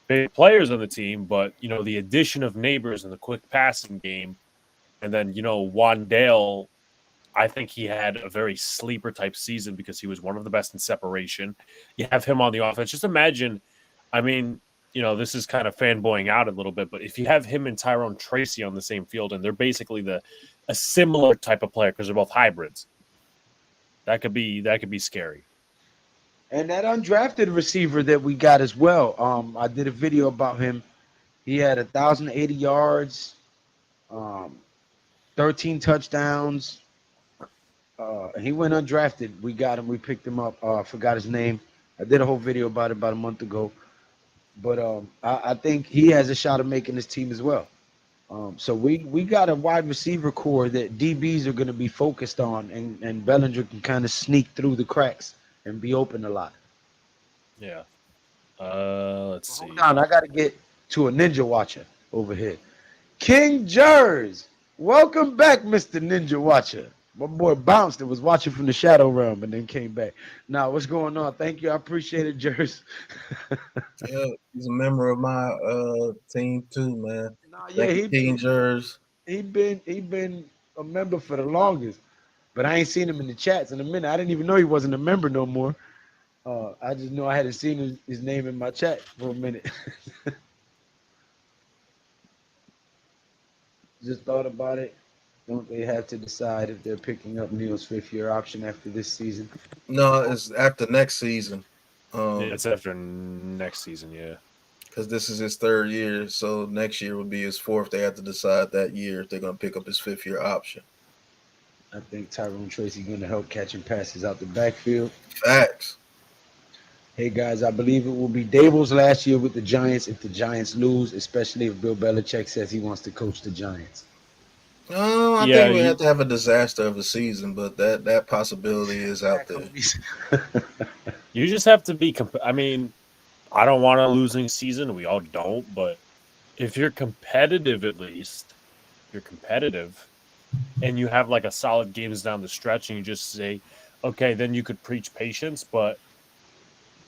big players on the team. But the addition of Neighbors and the quick passing game, and then Wandale. I think he had a very sleeper type season because he was one of the best in separation. You have him on the offense. Just imagine, I mean, this is kind of fanboying out a little bit, but if you have him and Tyrone Tracy on the same field and they're basically a similar type of player because they're both hybrids, that could be scary. And that undrafted receiver that we got as well. I did a video about him. He had 1,080 yards, um, 13 touchdowns. He went undrafted. We got him. We picked him up. I forgot his name. I did a whole video about it about a month ago. But I think he has a shot of making this team as well. So we got a wide receiver core that DBs are going to be focused on, and Bellinger can kind of sneak through the cracks and be open a lot. Yeah. Let's see. Hold on, I got to get to a Ninja Watcher over here. King Jers, welcome back, Mr. Ninja Watcher. My boy bounced and was watching from the Shadow Realm and then came back. Now, what's going on? Thank you. I appreciate it, Jers. Yeah, he's a member of my team too, man. Nah, yeah, Thank you, King Jers. he been a member for the longest, but I ain't seen him in the chats in a minute. I didn't even know he wasn't a member no more. I just know I hadn't seen his name in my chat for a minute. Just thought about it. Don't they have to decide if they're picking up Neal's fifth-year option after this season? No, it's after next season. It's after next season, yeah. Because this is his third year, so next year would be his fourth. They have to decide that year if they're going to pick up his fifth-year option. I think Tyrone Tracy going to help catching passes out the backfield. Facts. Hey, guys, I believe it will be Dable's last year with the Giants if the Giants lose, especially if Bill Belichick says he wants to coach the Giants. I think we have to have a disaster of a season, but that possibility is out there. You just have to be I mean, I don't want a losing season. We all don't, but if you're competitive, at least you're competitive, and you have like a solid games down the stretch, and you just say, okay, then you could preach patience. But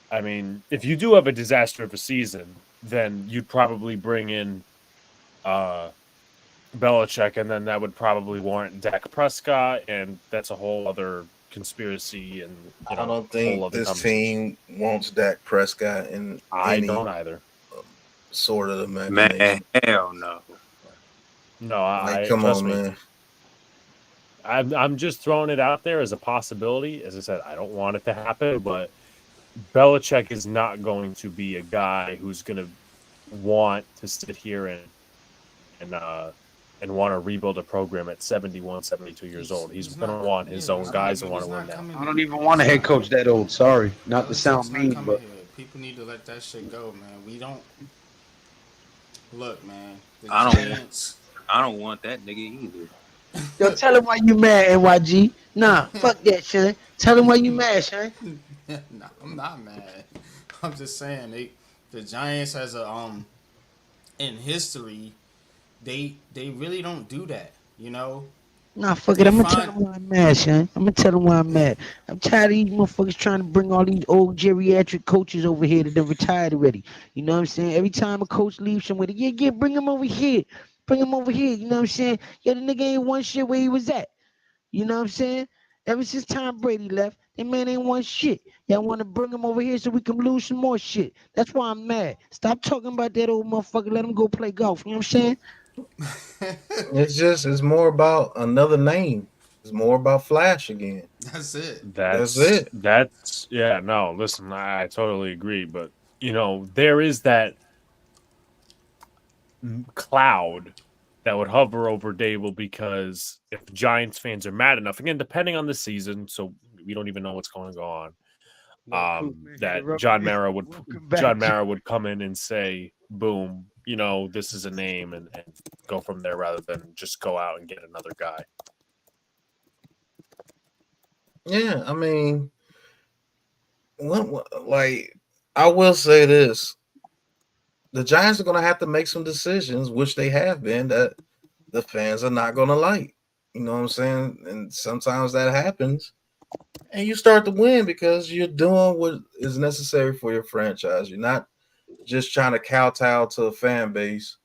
I mean, if you do have a disaster of a season, then you'd probably bring in Belichick, and then that would probably warrant Dak Prescott, and that's a whole other conspiracy. And I don't think this team wants Dak Prescott in I any don't either. Sort of imagination. Man, hell no. No, come trust on, me. man. I'm just throwing it out there as a possibility. As I said, I don't want it to happen, but Belichick is not going to be a guy who's going to want to sit here and want to rebuild a program at 71, 72 years old. He's going to want his own guys who want to win now. I don't even want a head coach that old. Sorry, not to sound mean, but people need to let that shit go, man. We don't look, man. I don't want that nigga either. Yo, tell him why you mad, NYG. Nah, fuck that, Sean. Tell him why you mad, Sean. Nah, I'm not mad. I'm just saying the Giants as a in history, they really don't do that. You know, Nah, fuck it. they I'm gonna tell find him where I'm at, son. I'm gonna tell him where I'm at. I'm tired of these motherfuckers trying to bring all these old geriatric coaches over here that done retired already. You know what I'm saying? Every time a coach leaves somewhere, yeah, bring him over here. Bring him over here. You know what I'm saying? Yeah, the nigga ain't won shit where he was at. You know what I'm saying? Ever since Tom Brady left, that man ain't won shit. Y'all want to bring him over here so we can lose some more shit. That's why I'm mad. Stop talking about that old motherfucker. Let him go play golf. You know what I'm saying? It's more about another name. It's more about Flash again. that's it. That's it. That's yeah, no, listen, I totally agree, but there is that cloud that would hover over Dable because if Giants fans are mad enough, again, depending on the season, so we don't even know what's going to go on. Yo, Coop, man, here to That rub John it in. Mara Welcome back. would come in and say, boom, this is a name and go from there rather than just go out and get another guy. Yeah, I mean, like I will say this: the Giants are going to have to make some decisions, which they have been, that the fans are not going to like. You know what I'm saying? And sometimes that happens, and you start to win because you're doing what is necessary for your franchise. You're not just trying to kowtow to a fan base.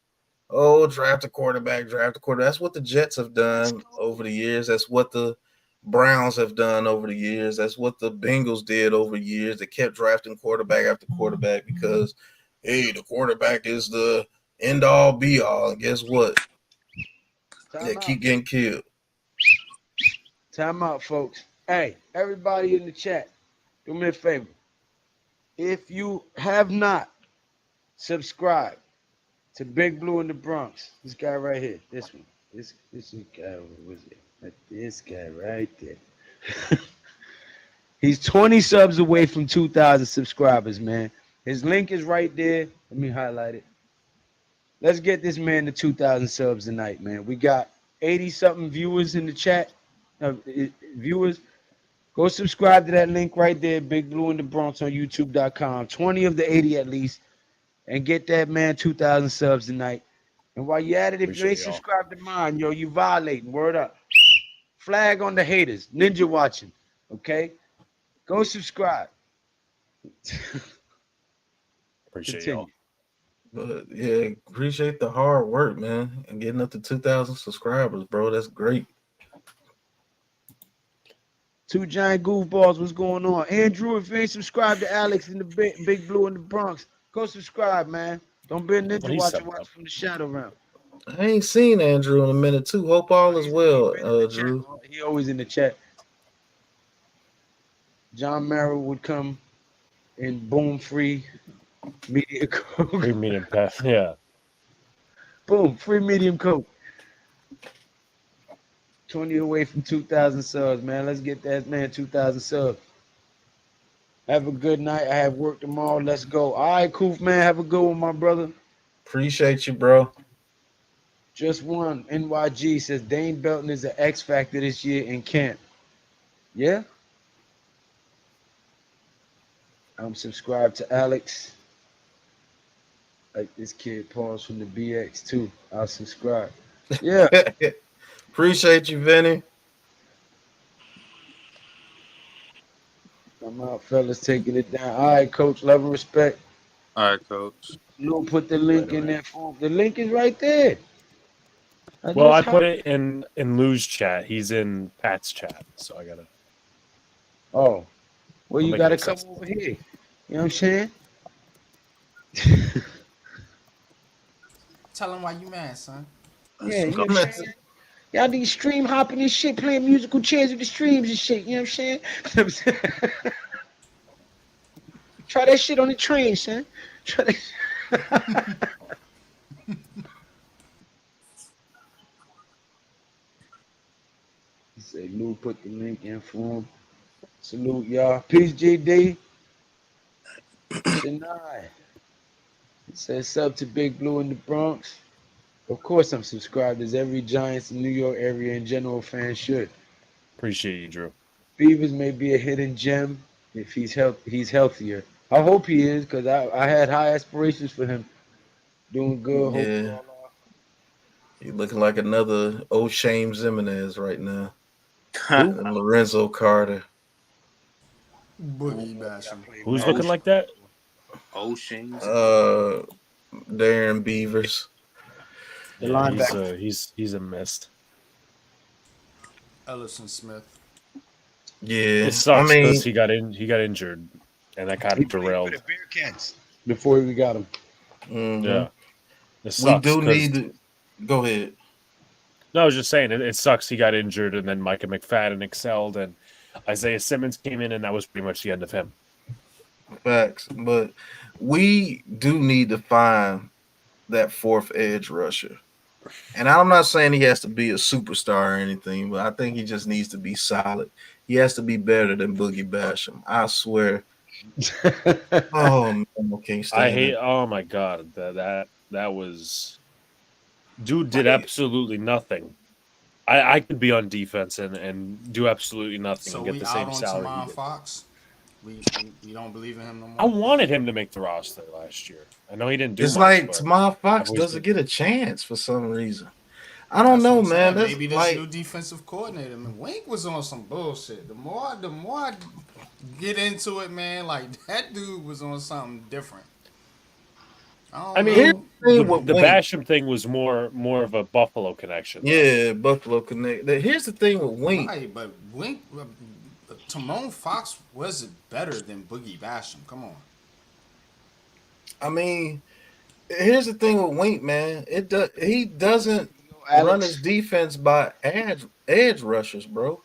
Oh, draft a quarterback, draft a quarterback. That's what the Jets have done over the years. That's what the Browns have done over the years. That's what the Bengals did over the years. They kept drafting quarterback after quarterback because, hey, the quarterback is the end all be all. And guess what? They Time out. keep getting killed. Time out, folks. Hey, everybody in the chat, do me a favor. If you have not subscribed to Big Blue in the Bronx, this guy right here, this one, this guy, what was it? This guy right there. He's 20 subs away from 2,000 subscribers, man. His link is right there. Let me highlight it. Let's get this man to 2,000 subs tonight, man. We got 80 something viewers in the chat. Viewers, go subscribe to that link right there, Big Blue in the Bronx on YouTube.com. 20 of the 80 at least, and get that man 2,000 subs tonight. And while you're at it, if you ain't Appreciate y'all. subscribed to mine, yo, you violating. Word up. Flag on the haters. Ninja watching. Okay? Go subscribe. Appreciate Continue. y'all. But yeah, appreciate the hard work, man, and getting up to 2,000 subscribers, bro. That's great. Two giant goofballs, what's going on? Andrew, if you ain't subscribed to Alex in the Big Blue in the Bronx, go subscribe, man. Don't be a ninja He's watcher subbed up. from the shadow realm. I ain't seen Andrew in a minute too. Hope all is He's well, been in the chat. Drew. He always in the chat. John Mara would come in boom free media coke. Free medium pass. Yeah. Boom, free medium coke. 20 away from 2,000 subs, man. Let's get that man 2,000 subs. Have a good night. I have work tomorrow. Let's go. All right, Koof, man. Have a good one, my brother. Appreciate you, bro. Just one. NYG says Dane Belton is an X factor this year in camp. Yeah? I'm subscribed to Alex. Like this kid, Paul's from the BX too. I'll subscribe. Yeah. Appreciate you, Vinny. I'm out, fellas, taking it down. All right, coach. Love and respect. All right, coach. Lou put the link Later, in man. there for him. The link is right there. Well, I put it in Lou's chat. He's in Pat's chat, so I gotta. Oh, well, I'll you make gotta it come accessible. over here. You know what I'm saying? Tell him why you mad, son. Yeah, you know what I'm saying? Y'all these stream hopping and shit, playing musical chairs with the streams and shit. You know what I'm saying? Try that shit on the train, son. Try that. He said, Lou put the link in for him. Salute, y'all. Peace, GD. Shania. He says, sub to Big Blue in the Bronx. Of course, I'm subscribed as every Giants in New York area and general fan should. Appreciate you, Drew. Beavers may be a hidden gem if he's healthier. I hope he is because I had high aspirations for him. Doing good. Hope it Yeah, all off. he looking like another O'Shane Jimenez right now. Who? And Lorenzo Carter. I don't Boogie know if y'all bashing. played Who's Madden. looking like that? O'Shane's. Uh, Darren Beavers. The Yeah, linebacker. he's a mist. Ellison Smith. It Yeah, I sucks because mean, he got injured, and that kind He of played for the derailed. Bearcats before we got him. mhm. Yeah, it We sucks do because need to go ahead. no, I was just saying it sucks he got injured, and then Micah McFadden excelled, and Isaiah Simmons came in, and that was pretty much the end of him. Facts, but we do need to find that fourth edge rusher. And I'm not saying he has to be a superstar or anything, but I think he just needs to be solid. He has to be better than Boogie Basham. I swear. Oh man, I can't I stand hate. it. Oh my god, that was dude did Like, absolutely nothing. I could be on defense and do absolutely nothing So and get we the out same on salary he Tamon did. Fox. We don't believe in him no I more. wanted him to make the roster last year. I know he didn't do it's much, like but Tamar I've Fox always doesn't been. get a chance for some reason. I don't That's what know, I'm man. saying. That's Maybe this new like defensive coordinator. I mean, Wink was on some bullshit. The more I get into it, man, like that dude was on something different. I I don't here's mean, know. the thing with the Wink. Basham thing was more of a Buffalo connection, though. Yeah, Buffalo Connect. Here's the thing with Wink. Right, but Wink, Timon Fox was better than Boogie Basham. Come on. I mean, here's the thing with Wink, man. He doesn't run his Alex. defense by edge rushers, bro.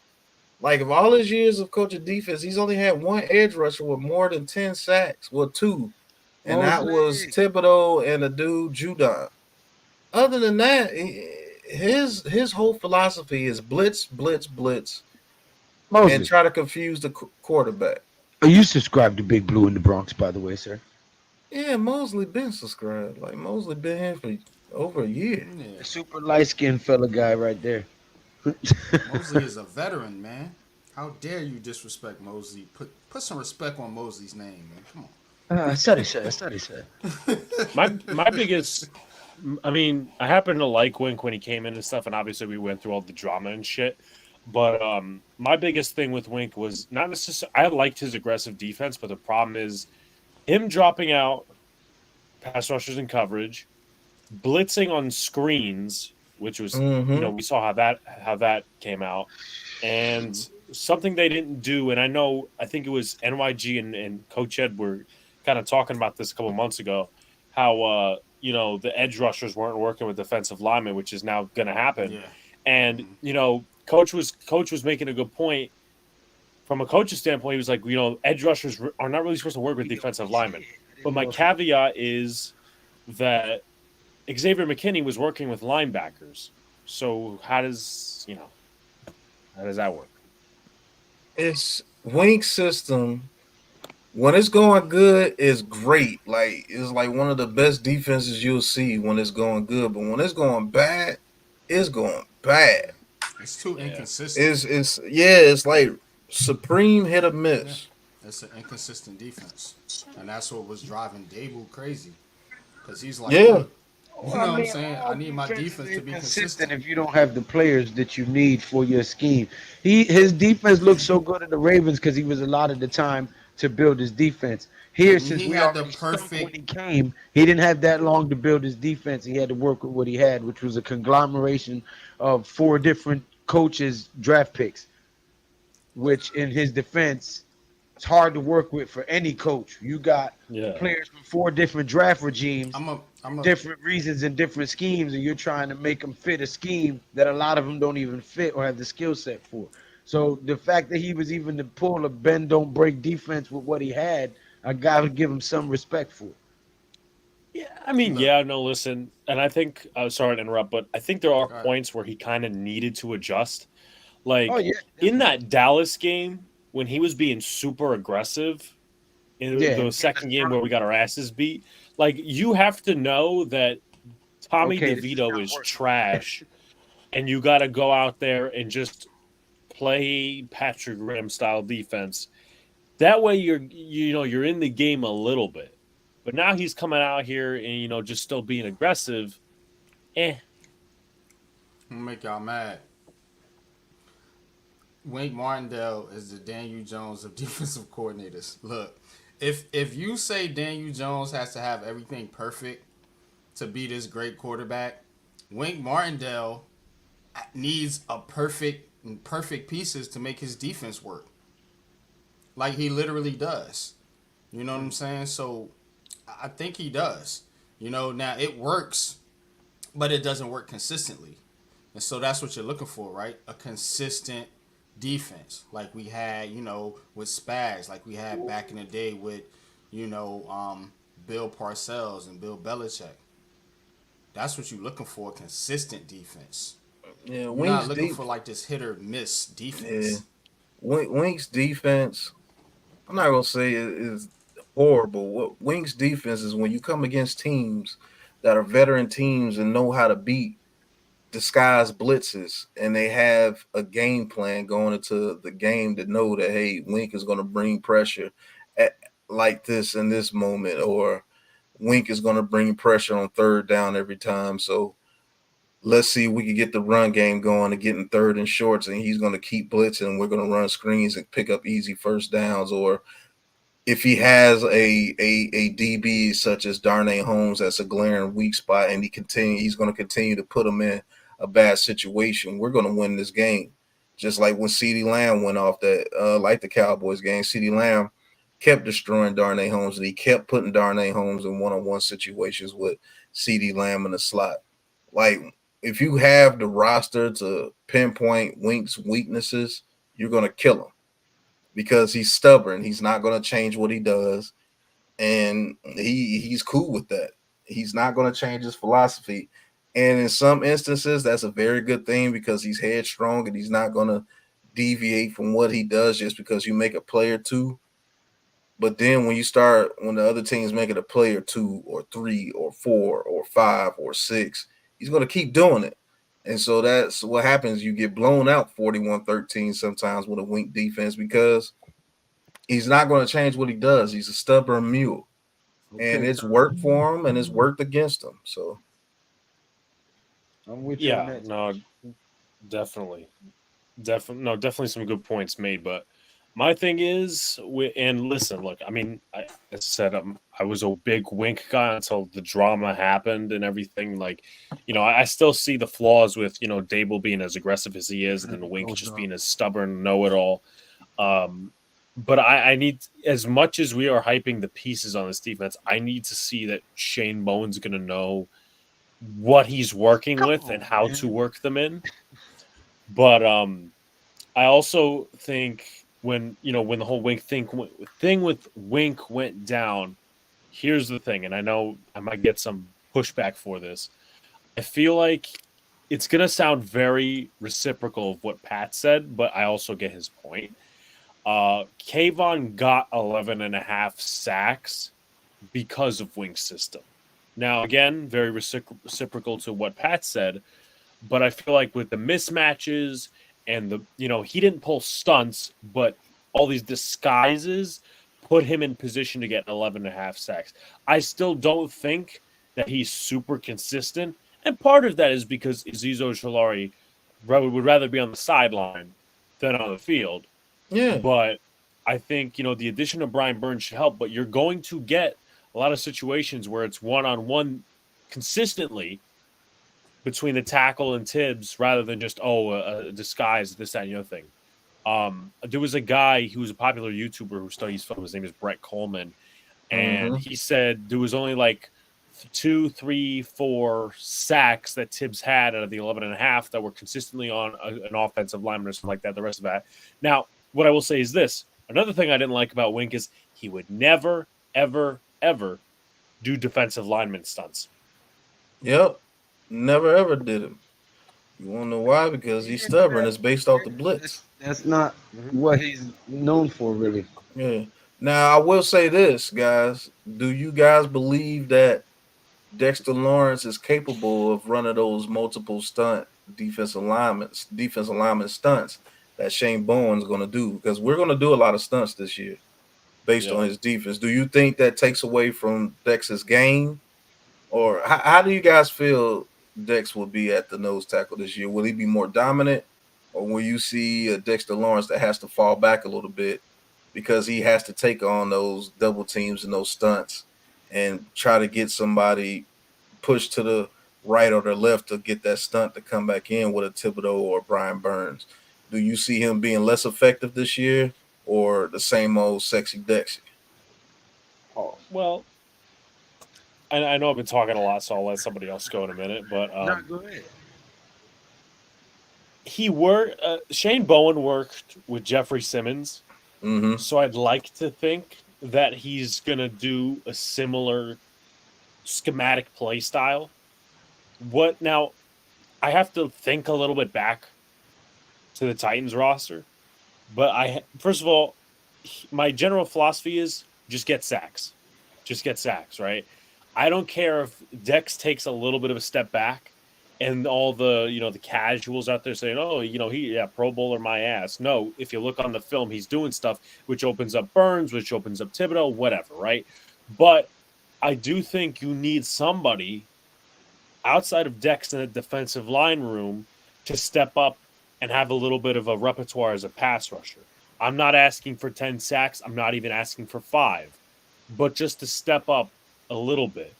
Like of all his years of coaching defense, he's only had one edge rusher with more than 10 sacks. Well, two. And that was Mosley. Thibodeau and the dude Judon. Other than that, his whole philosophy is blitz, blitz, blitz, and Mosley. try to confuse the quarterback. Are you subscribed to Big Blue in the Bronx, by the way, sir? Yeah, Mosley been subscribed. Like Mosley been here for over a year. Yeah, The super light skinned fella guy right there. Mosley is a veteran, man. How dare you disrespect Mosley? Put some respect on Mosley's name, man. Come Study said. Study said. My biggest, I mean, I happen to like Wink when he came in and stuff, and obviously we went through all the drama and shit. But my biggest thing with Wink was not necessarily I liked his aggressive defense, but the problem is him dropping out pass rushers in coverage, blitzing on screens, which was Mm-hmm. we saw how that came out, and something they didn't do. And I think it was NYG and Coach Ed were kind of talking about this a couple months ago, how the edge rushers weren't working with defensive linemen, which is now going to on. happen. Yeah. And coach was making a good point. From a coach's standpoint, he was like, edge rushers are not really supposed to work with defensive linemen. But my caveat is that Xavier McKinney was working with linebackers. So how does that work? It's Wink system. When it's going good, it's great. Like it's like one of the best defenses you'll see when it's going good. But when it's going bad, it's going bad. It's too Yeah. inconsistent. It's like supreme hit or Yeah. miss. It's an inconsistent defense. And that's what was driving Dable crazy. Because he's like, Yeah. look, you know what I'm saying? I need my defense to be consistent. If you don't have the players that you need for your scheme. His defense looked so good at the Ravens because he was allotted the time to build his defense. Here, since He we had the already stunk perfect- when he came, he didn't have that long to build his defense. He had to work with what he had, which was a conglomeration of 4 different coaches' draft picks, which in his defense, it's hard to work with for any coach. You got players from 4 different draft regimes, different reasons and different schemes, and you're trying to make them fit a scheme that a lot of them don't even fit or have the skill set for. So the fact that he was even to pull a bend don't break defense with what he had, I gotta give him some respect for it. Yeah, I mean, listen, and I think sorry to interrupt, but I think there are points where he kind of needed to adjust. Like in that Dallas game when he was being super aggressive in the second game where we got our asses beat, like you have to know that Tommy DeVito is trash, and you got to go out there and just play Patrick Graham style defense That way you're in the game a little bit. But now he's coming out here and just still being aggressive. I'm gonna make y'all mad. Wink Martindale is the Daniel Jones of defensive coordinators. Look, if you say Daniel Jones has to have everything perfect to be this great quarterback, Wink Martindale needs a perfect pieces to make his defense work. Like he literally does. You know what I'm saying? So I think he does. Now it works, but it doesn't work consistently. And so that's what you're looking for, right? A consistent defense, like we had, with Spags, like we had back in the day with, Bill Parcells and Bill Belichick. That's what you're looking for, consistent defense. Yeah, You're Wink's not looking for like this hit or miss Yeah, defense. Wink's defense. I'm not gonna say it is horrible. What Wink's defense is when you come against teams that are veteran teams and know how to beat disguise blitzes, and they have a game plan going into the game to know that hey, Wink is going to bring pressure like this in this moment, or Wink is going to bring pressure on third down every time. So let's see if we can get the run game going and getting third and shorts, and he's going to keep blitzing. And we're going to run screens and pick up easy first downs. Or if he has a DB such as Darnay Holmes, that's a glaring weak spot, and he's going to continue to put him in a bad situation, we're going to win this game. Just like when CeeDee Lamb went off that, like the Cowboys game, CeeDee Lamb kept destroying Darnay Holmes, and he kept putting Darnay Holmes in one-on-one situations with CeeDee Lamb in the slot. Like, if you have the roster to pinpoint Wink's weaknesses, you're going to kill him because he's stubborn. He's not going to change what he does, and he's cool with that. He's not going to change his philosophy. And in some instances, that's a very good thing because he's headstrong and he's not going to deviate from what he does just because you make a play or two. But then when the other team's making a play or 2 or 3 or 4 or 5 or 6, he's going to keep doing it. And so that's what happens. You get blown out 41-13 sometimes with a Wink defense because he's not going to change what he does. He's a stubborn mule. Okay. And it's worked for him and it's worked against him. So I'm with you on that. No, definitely some good points made. But my thing is, and listen, look, I mean, I said I was a big Wink guy until the drama happened and everything. Like, I still see the flaws with Dable being as aggressive as he is, and then Wink just being as stubborn, know-it-all. But I need, as much as we are hyping the pieces on this defense, I need to see that Shane Bowen's going to know what he's working with and how to work them in. But I also think when the whole Wink thing with Wink went down, here's the thing, and I know I might get some pushback for this. I feel like it's going to sound very reciprocal of what Pat said, but I also get his point. Kayvon got 11.5 sacks because of Wink's system. Now, again, very reciprocal to what Pat said, but I feel like with the mismatches and he didn't pull stunts, but all these disguises put him in position to get 11.5 sacks. I still don't think that he's super consistent, and part of that is because Azeez Ojulari would rather be on the sideline than on the field. Yeah. But I think, the addition of Brian Burns should help, but you're going to get a lot of situations where it's one-on-one consistently between the tackle and Tibbs rather than just, a disguise, this, that, and the other thing. There was a guy who was a popular YouTuber who studies film. His name is Brett Coleman. And he said there was only like 2, 3, 4 sacks that Tibbs had out of the 11.5 that were consistently on an offensive lineman or something like that. The rest of that. Now, what I will say is this. Another thing I didn't like about Wink is he would never, ever, ever do defensive lineman stunts. Yep. Never, ever did him. You want to know why? Because he's stubborn. It's based off the blitz. That's not what he's known for, really. Yeah. Now, I will say this, guys. Do you guys believe that Dexter Lawrence is capable of running those multiple stunt defensive alignment stunts that Shane Bowen's going to do? Because we're going to do a lot of stunts this year. based on his defense. Do you think that takes away from Dex's game? Or how do you guys feel Dex will be at the nose tackle this year? Will he be more dominant, or will you see a Dexter Lawrence that has to fall back a little bit because he has to take on those double teams and those stunts and try to get somebody pushed to the right or the left to get that stunt to come back in with a Thibodeau or Brian Burns? Do you see him being less effective this year or the same old sexy Dex? Oh, well, I know I've been talking a lot, so I'll let somebody else go in a minute. But go ahead. Shane Bowen worked with Jeffrey Simmons, so I'd like to think that he's gonna do a similar schematic play style. What now? I have to think a little bit back to the Titans roster, but first of all, my general philosophy is just get sacks, right? I don't care if Dex takes a little bit of a step back and all the, the casuals out there saying, oh, Pro Bowler my ass. No, if you look on the film, he's doing stuff which opens up Burns, which opens up Thibodeau, whatever, right? But I do think you need somebody outside of Dex in the defensive line room to step up and have a little bit of a repertoire as a pass rusher. I'm not asking for 10 sacks. I'm not even asking for 5, but just to step up a little bit.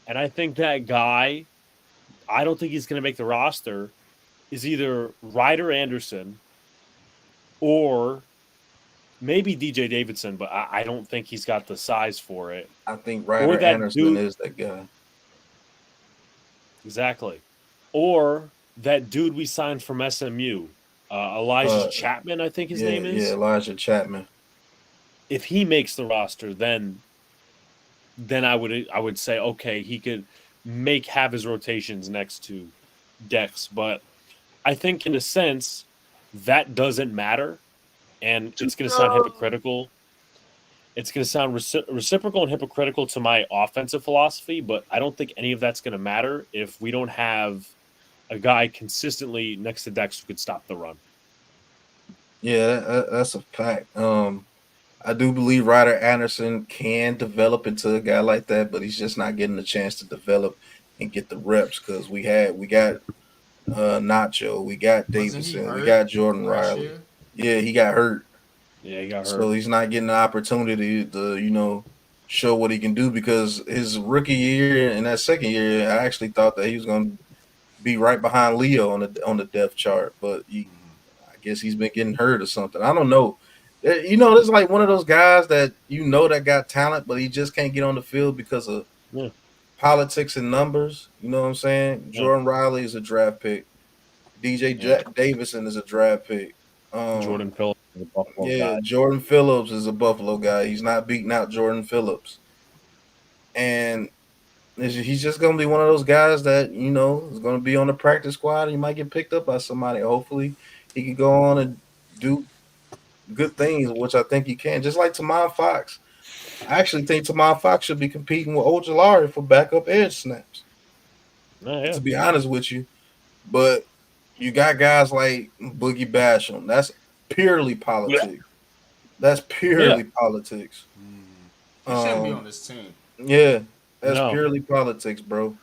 And I think that guy, I don't think he's going to make the roster, is either Ryder Anderson or maybe DJ Davidson, but I don't think he's got the size for it. I think Ryder Anderson is that guy. Exactly. Or that dude we signed from SMU, Elijah Chapman, I think his name is. Yeah, Elijah Chapman. If he makes the roster, then I would say, okay, he could have his rotations next to Dex. But I think in a sense that doesn't matter, and it's going to sound hypocritical. It's going to sound reciprocal and hypocritical to my offensive philosophy, but I don't think any of that's going to matter if we don't have a guy consistently next to Dex who could stop the run. Yeah, that's a fact. I do believe Ryder Anderson can develop into a guy like that, but he's just not getting the chance to develop and get the reps because we got Nacho, we got Davidson, we got Jordan Riley. Yeah, he got hurt. Yeah, he got hurt. So he's not getting the opportunity to, show what he can do because his rookie year and that second year, I actually thought that he was going to be right behind Leo on the depth chart, but I guess he's been getting hurt or something. I don't know. It's like one of those guys that that got talent, but he just can't get on the field because of politics and numbers. You know what I'm saying? Yeah. Jordan Riley is a draft pick. DJ Davidson is a draft pick. Jordan Phillips is a Buffalo guy. Jordan Phillips is a Buffalo guy. He's not beating out Jordan Phillips. And he's just going to be one of those guys that, is going to be on the practice squad. He might get picked up by somebody. Hopefully he can go on and do good things, which I think he can. Just like Tamon Fox. I actually think Tamon Fox should be competing with Ojulari for backup edge snaps. To be honest with you. But you got guys like Boogie Basham. That's purely politics. Yeah. That's purely politics. He shouldn't be on this team. Yeah, that's purely politics, bro.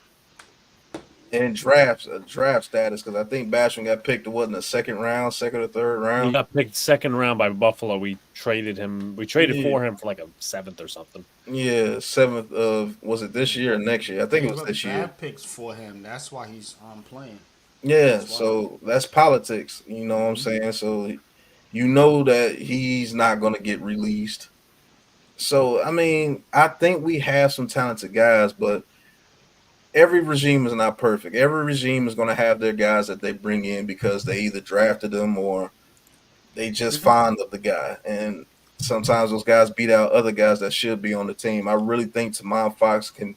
And draft status, because I think Basham got picked, second or third round. He got picked second round by Buffalo. We traded him. We traded for him for like a 7th or something. Yeah, 7th of, was it this year or next year? I think it was this year. Bad picks for him. That's why he's playing. Yeah, so that's politics. You know what I'm saying? So that he's not going to get released. So, I think we have some talented guys, but every regime is not perfect. Every regime is going to have their guys that they bring in because they either drafted them or they just fond of the guy. And sometimes those guys beat out other guys that should be on the team. I really think Tamon Fox can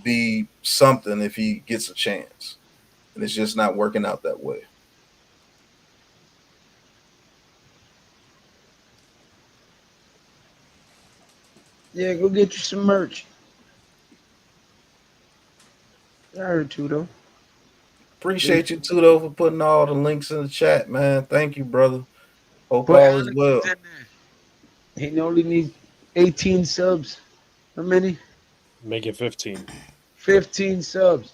be something if he gets a chance. And it's just not working out that way. Yeah, go get you some merch. I heard Tudo. Appreciate you, Tudo, for putting all the links in the chat, man. Thank you, brother. Hope all is well. He only needs 18 subs. How many? Make it 15. 15 subs.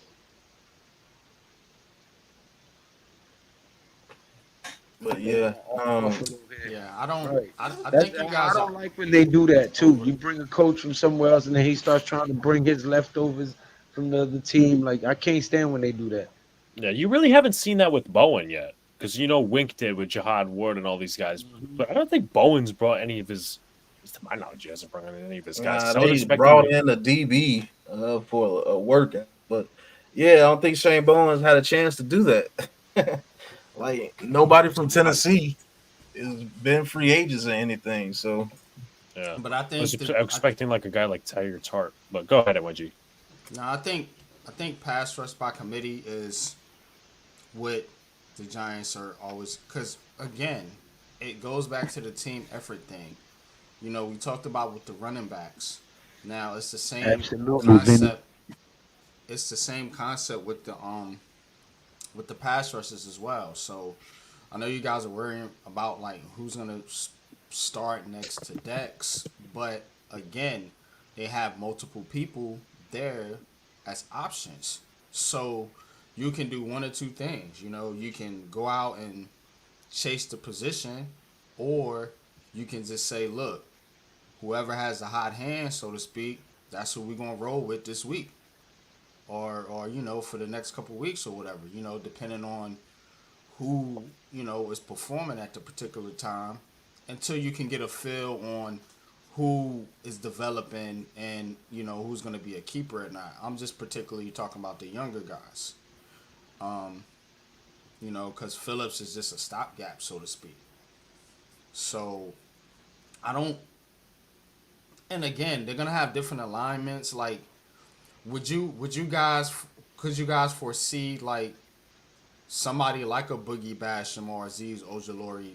But yeah, Buffalo here. Yeah, I don't. Right. I That, think you I guys are don't like when they do that too. over. You bring a coach from somewhere else and then he starts trying to bring his leftovers from the other team. Like I can't stand when they do that. Yeah, you really haven't seen that with Bowen yet, because Wink did with Jihad Ward and all these guys, but I don't think Bowen's brought any of his. At least to my knowledge, he hasn't brought any of his guys. 'Cause I was they expecting brought in a DB for a workout, but yeah, I don't think Shane Bowens had a chance to do that. Like nobody from Tennessee has been free agents or anything. So Yeah, But I I was think expecting like a guy like Tiger Tart, but go ahead, Wengie. no, I think pass rush by committee is what the Giants are always, because again, it goes back to the team effort thing. We talked about with the running backs. Now it's the same Absolutely, Vinny. concept. It's the same concept with the pass rushes as well. So I know you guys are worrying about like who's gonna start next to Dex, but again, they have multiple people there as options. So you can do one or two things. You can go out and chase the position, or you can just say, look, whoever has the hot hand, so to speak, that's who we're gonna roll with this week, or for the next couple weeks or whatever. Depending on who is performing at the particular time, until you can get a feel on who is developing and who's going to be a keeper or not. I'm just particularly talking about the younger guys, because Phillips is just a stopgap, so to speak. So I don't. And again, they're gonna have different alignments. Like, would you guys could you guys foresee like somebody like a Boogie Basham or Azeez Ojulari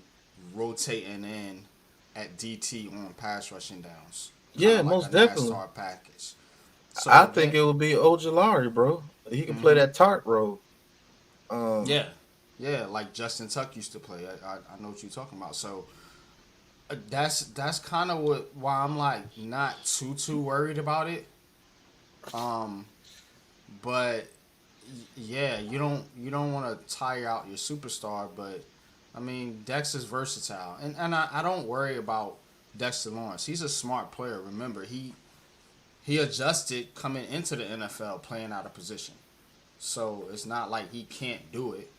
rotating in at DT on pass rushing downs? yeah, Kinda like most a definitely. NASCAR package. So I think it would be Ojulari, bro. He can play that tart role. yeah, yeah, like Justin Tuck used to play. I know what you're talking about. So that's kind of why I'm like not too worried about it. But yeah, you don't want to tire out your superstar, but I mean Dex is versatile, and I don't worry about Dexter Lawrence. He's a smart player. Remember, he adjusted coming into the NFL playing out of position, so it's not like he can't do it.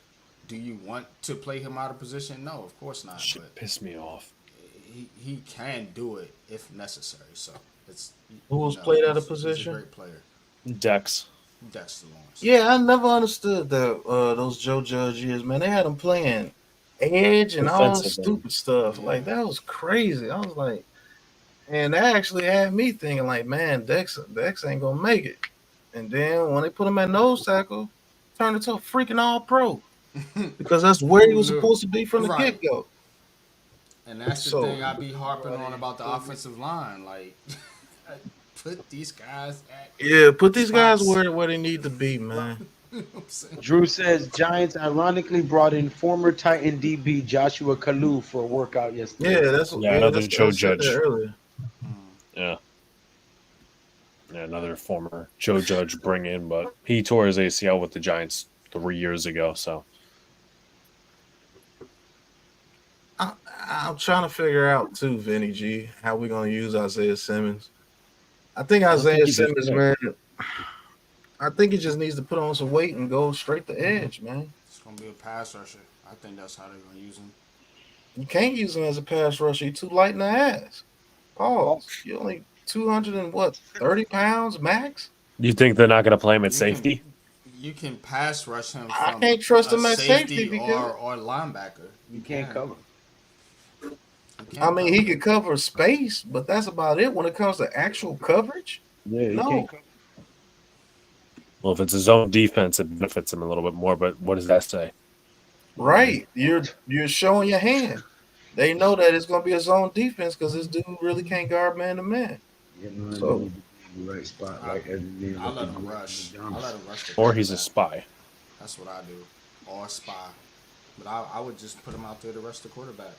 Do you want to play him out of position? No, of course not. Shit But pissed me off. he can do it if necessary. So it's Who was played out of he's a position? great player, Dex. Dexter Lawrence. Yeah, I never understood that those Joe Judge years, man. They had him playing edge and all this Defensive end. stupid stuff. Yeah. Like that was crazy. I was like, and that actually had me thinking, like, man, Dex ain't gonna make it. And then when they put him at nose tackle, turned into a freaking all pro. Because that's where he was supposed to be from the Right. get go. And that's the So- thing I be harping on about the offensive line. Like, put these guys at. Yeah, put these guys spots. where they need to be, man. You know what I'm saying? Drew says Giants ironically brought in former Titan DB Joshua Kalu for a workout yesterday. Yeah, that's Another that's Joe what I said Judge. that earlier. Yeah. Yeah, another former Joe Judge bring in, but he tore his ACL with the Giants 3 years ago. So I'm trying to figure out too, Vinny G, how we gonna use Isaiah Simmons. I think Isaiah Simmons, man. I think he just needs to put on some weight and go straight to edge, man. It's gonna be a pass rusher. I think that's how they're gonna use him. You can't use him as a pass rusher. He's too light in the ass. Pause. You only 230 pounds max. you think they're not going to play him at safety? You can pass rush him. I From can't trust a him at safety because or linebacker. You can't cover. You can't I mean he cover. could cover space, but that's about it when it comes to actual coverage. Yeah, you No. can't cover. Well, if it's his own defense, it benefits him a little bit more. But what does that say? Right. You're showing your hand. They know that it's gonna be a zone defense because this dude really can't guard man to man. You know, So- in the right spot, like Evan Neal. I let him rush. I let him rush. The Or he's a quarterback. spy. That's what I do. Or a spy. But I would just put him out there to rush the quarterback.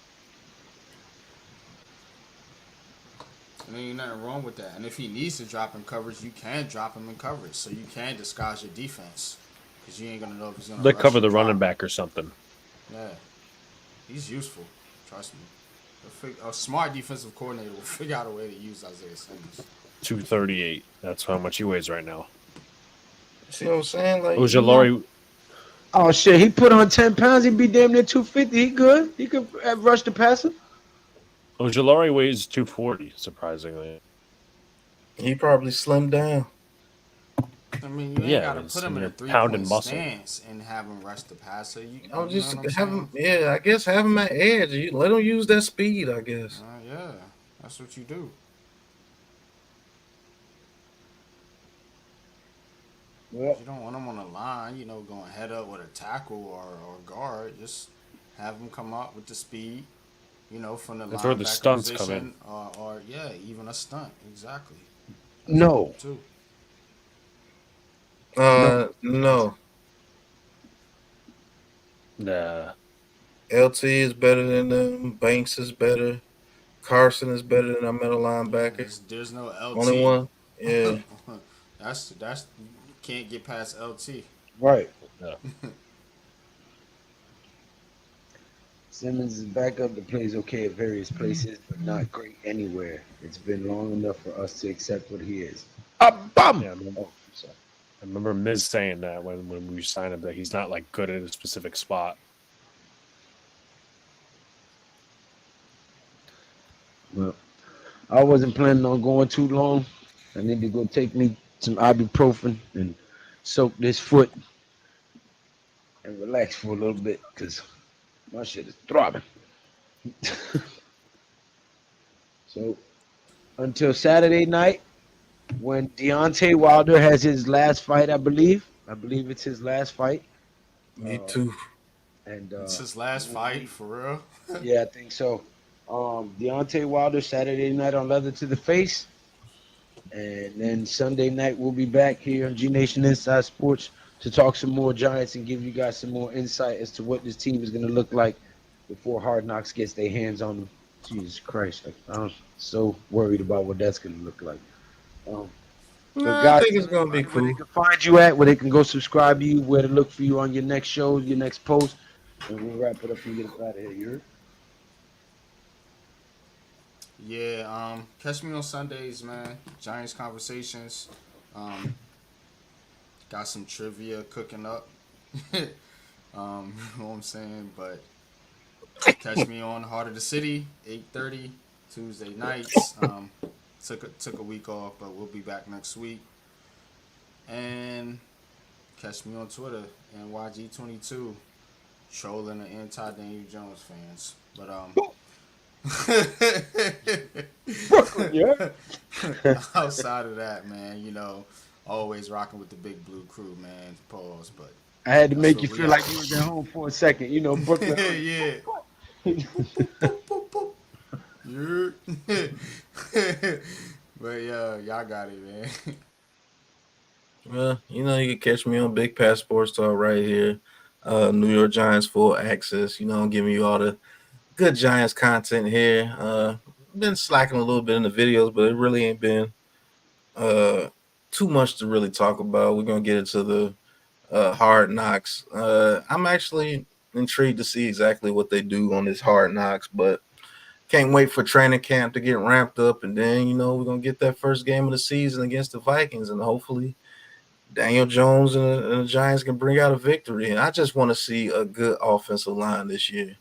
There ain't nothing wrong with that. And if he needs to drop in coverage, you can drop him in coverage, so you can disguise your defense because you ain't gonna know if he's gonna They rush cover or the drop. running back or something. Yeah, he's useful. Trust me. A smart defensive coordinator will figure out a way to use Isaiah Simmons. 238. That's how much he weighs right now. See what I'm saying? Like, Ojulari, Oh shit, he put on 10 pounds. He'd be damn near 250. He good. He could rush the passer. Ojulari weighs 240. Surprisingly, he probably slimmed down. I mean, you ain't yeah, gotta he's put him in a pounding 3-point muscle. stance and have him rush the passer. You I'll know just what I'm have saying? him. Yeah, I guess have him at edge. You let him use that speed. I guess. Yeah, that's what you do. Well, You don't want him on the line, going head up with a tackle or guard. Just have him come up with the speed, from the That's where the linebacker stunts come in. position, or yeah, even a stunt. Exactly. no, Too. no. No. Nah. LT is better than them. Banks is better. Carson is better than our middle Yeah, linebacker. there's no Only LT. one. Yeah. that's you can't get past LT. Right. Yeah. Simmons is backup that plays okay at various places, but not great anywhere. It's been long enough for us to accept what he is. A bum. Yeah, I remember, Oh, I'm sorry. I remember Miz saying that when we signed him, that he's not like good at a specific spot. Well, I wasn't planning on going too long. I need to go take me some ibuprofen and soak this foot and relax for a little bit because my shit is throbbing. So until Saturday night, when Deontay Wilder has his last fight, I believe it's his last fight. Me too. And It's his last fight for real. yeah, I think so. Deontay Wilder Saturday night on Leather to the Face, and then Sunday night we'll be back here on G Nation Inside Sports to talk some more Giants and give you guys some more insight as to what this team is going to look like before Hard Knocks gets their hands on them. Jesus Christ, I'm so worried about what that's going to look like. No, But I guys, think it's gonna be where they cool. can find you at, where they can go subscribe to you, where to look for you on your next show, your next post, and we'll wrap it up and get up out of here. You heard? Yeah, catch me on Sundays, man. Giants Conversations. Got some trivia cooking up. You know what I'm saying? But catch me on Heart of the City, 8:30 Tuesday nights. Took a week off, but we'll be back next week. And catch me on Twitter, NYG22, trolling the anti-Daniel Jones fans. But Brooklyn, yeah. outside of that, man, always rocking with the Big Blue Crew, man. Pause, but I had to that's make what you we feel at. like you was at home for a second. You know, Brooklyn. Yeah. Yeah. But yeah, y'all got it, man. Well, you can catch me on Big Pat Sports Talk right here. New York Giants full access. I'm giving you all the good Giants content here. Been slacking a little bit in the videos, but it really ain't been too much to really talk about. We're gonna get into the Hard Knocks. I'm actually intrigued to see exactly what they do on this Hard Knocks, but can't wait for training camp to get ramped up, and then we're gonna get that first game of the season against the Vikings, and hopefully Daniel Jones and the Giants can bring out a victory. And I just want to see a good offensive line this year.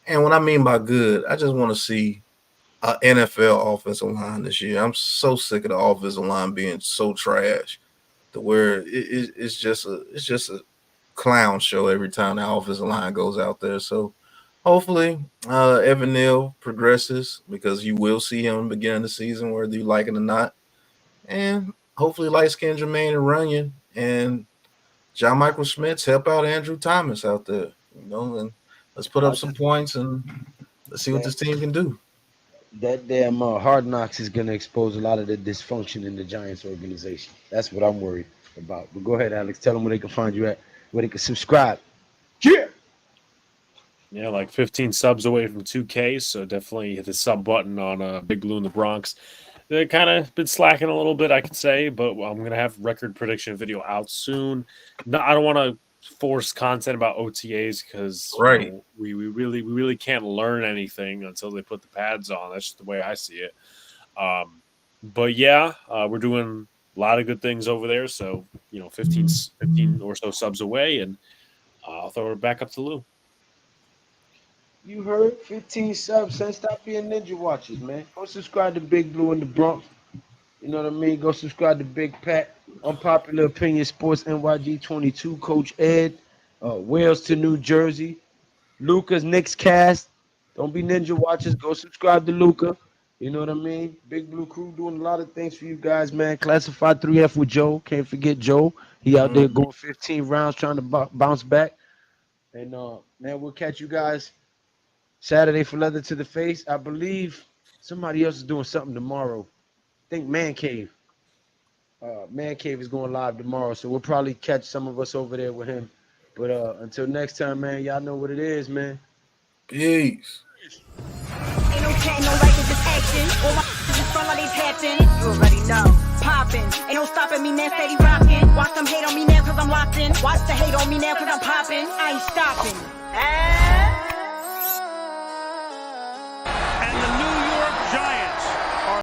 And what I mean by good, I just want to see an NFL offensive line this year. I'm so sick of the offensive line being so trash to where it's just a clown show every time the offensive line goes out there. So hopefully Evan Neal progresses, because you will see him in the beginning of the season, whether you like it or not. And hopefully light-skinned Jermaine and Runyon and John Michael Schmitz help out Andrew Thomas out there, and let's put up some points and let's see what this team can do. That damn Hard Knocks is going to expose a lot of the dysfunction in the Giants organization. That's what I'm worried about. But go ahead, Alex. Tell them where they can find you at, where they can subscribe. Yeah. Yeah, like 15 subs away from 2K, so definitely hit the sub button on Big Blue in the Bronx. They're kind of been slacking a little bit, I could say, but I'm going to have record prediction video out soon. No, I don't want to force content about OTAs because Right. we really can't learn anything until they put the pads on. That's just the way I see it. But yeah, we're doing a lot of good things over there. So, 15 or so subs away, and I'll throw it back up to Lou. You heard 15 subs, son. Stop being ninja watchers, man. Go subscribe to Big Blue in the Bronx. You know what I mean? Go subscribe to Big Pat. Unpopular Opinion Sports NYG 22. Coach Ed. Wales to New Jersey. Luca's Knicks Cast. Don't be ninja watchers. Go subscribe to Luca. You know what I mean? Big Blue Crew doing a lot of things for you guys, man. Classified 3F with Joe. Can't forget Joe. He out there going 15 rounds trying to bounce back. And, man, we'll catch you guys Saturday for Leather to the Face. I believe somebody else is doing something tomorrow. I think Man Cave. Man Cave is going live tomorrow, so we'll probably catch some of us over there with him. But until next time, man, y'all know what it is, man. Peace. Ain't no chat, no like, it's just action. All my just front like they tapping. You already know. Poppin'. Ain't no stopping me now, steady rockin'. Watch them hate on me now, cause I'm locked in. Watch the hate on me now, cause I'm poppin'. I ain't stopping.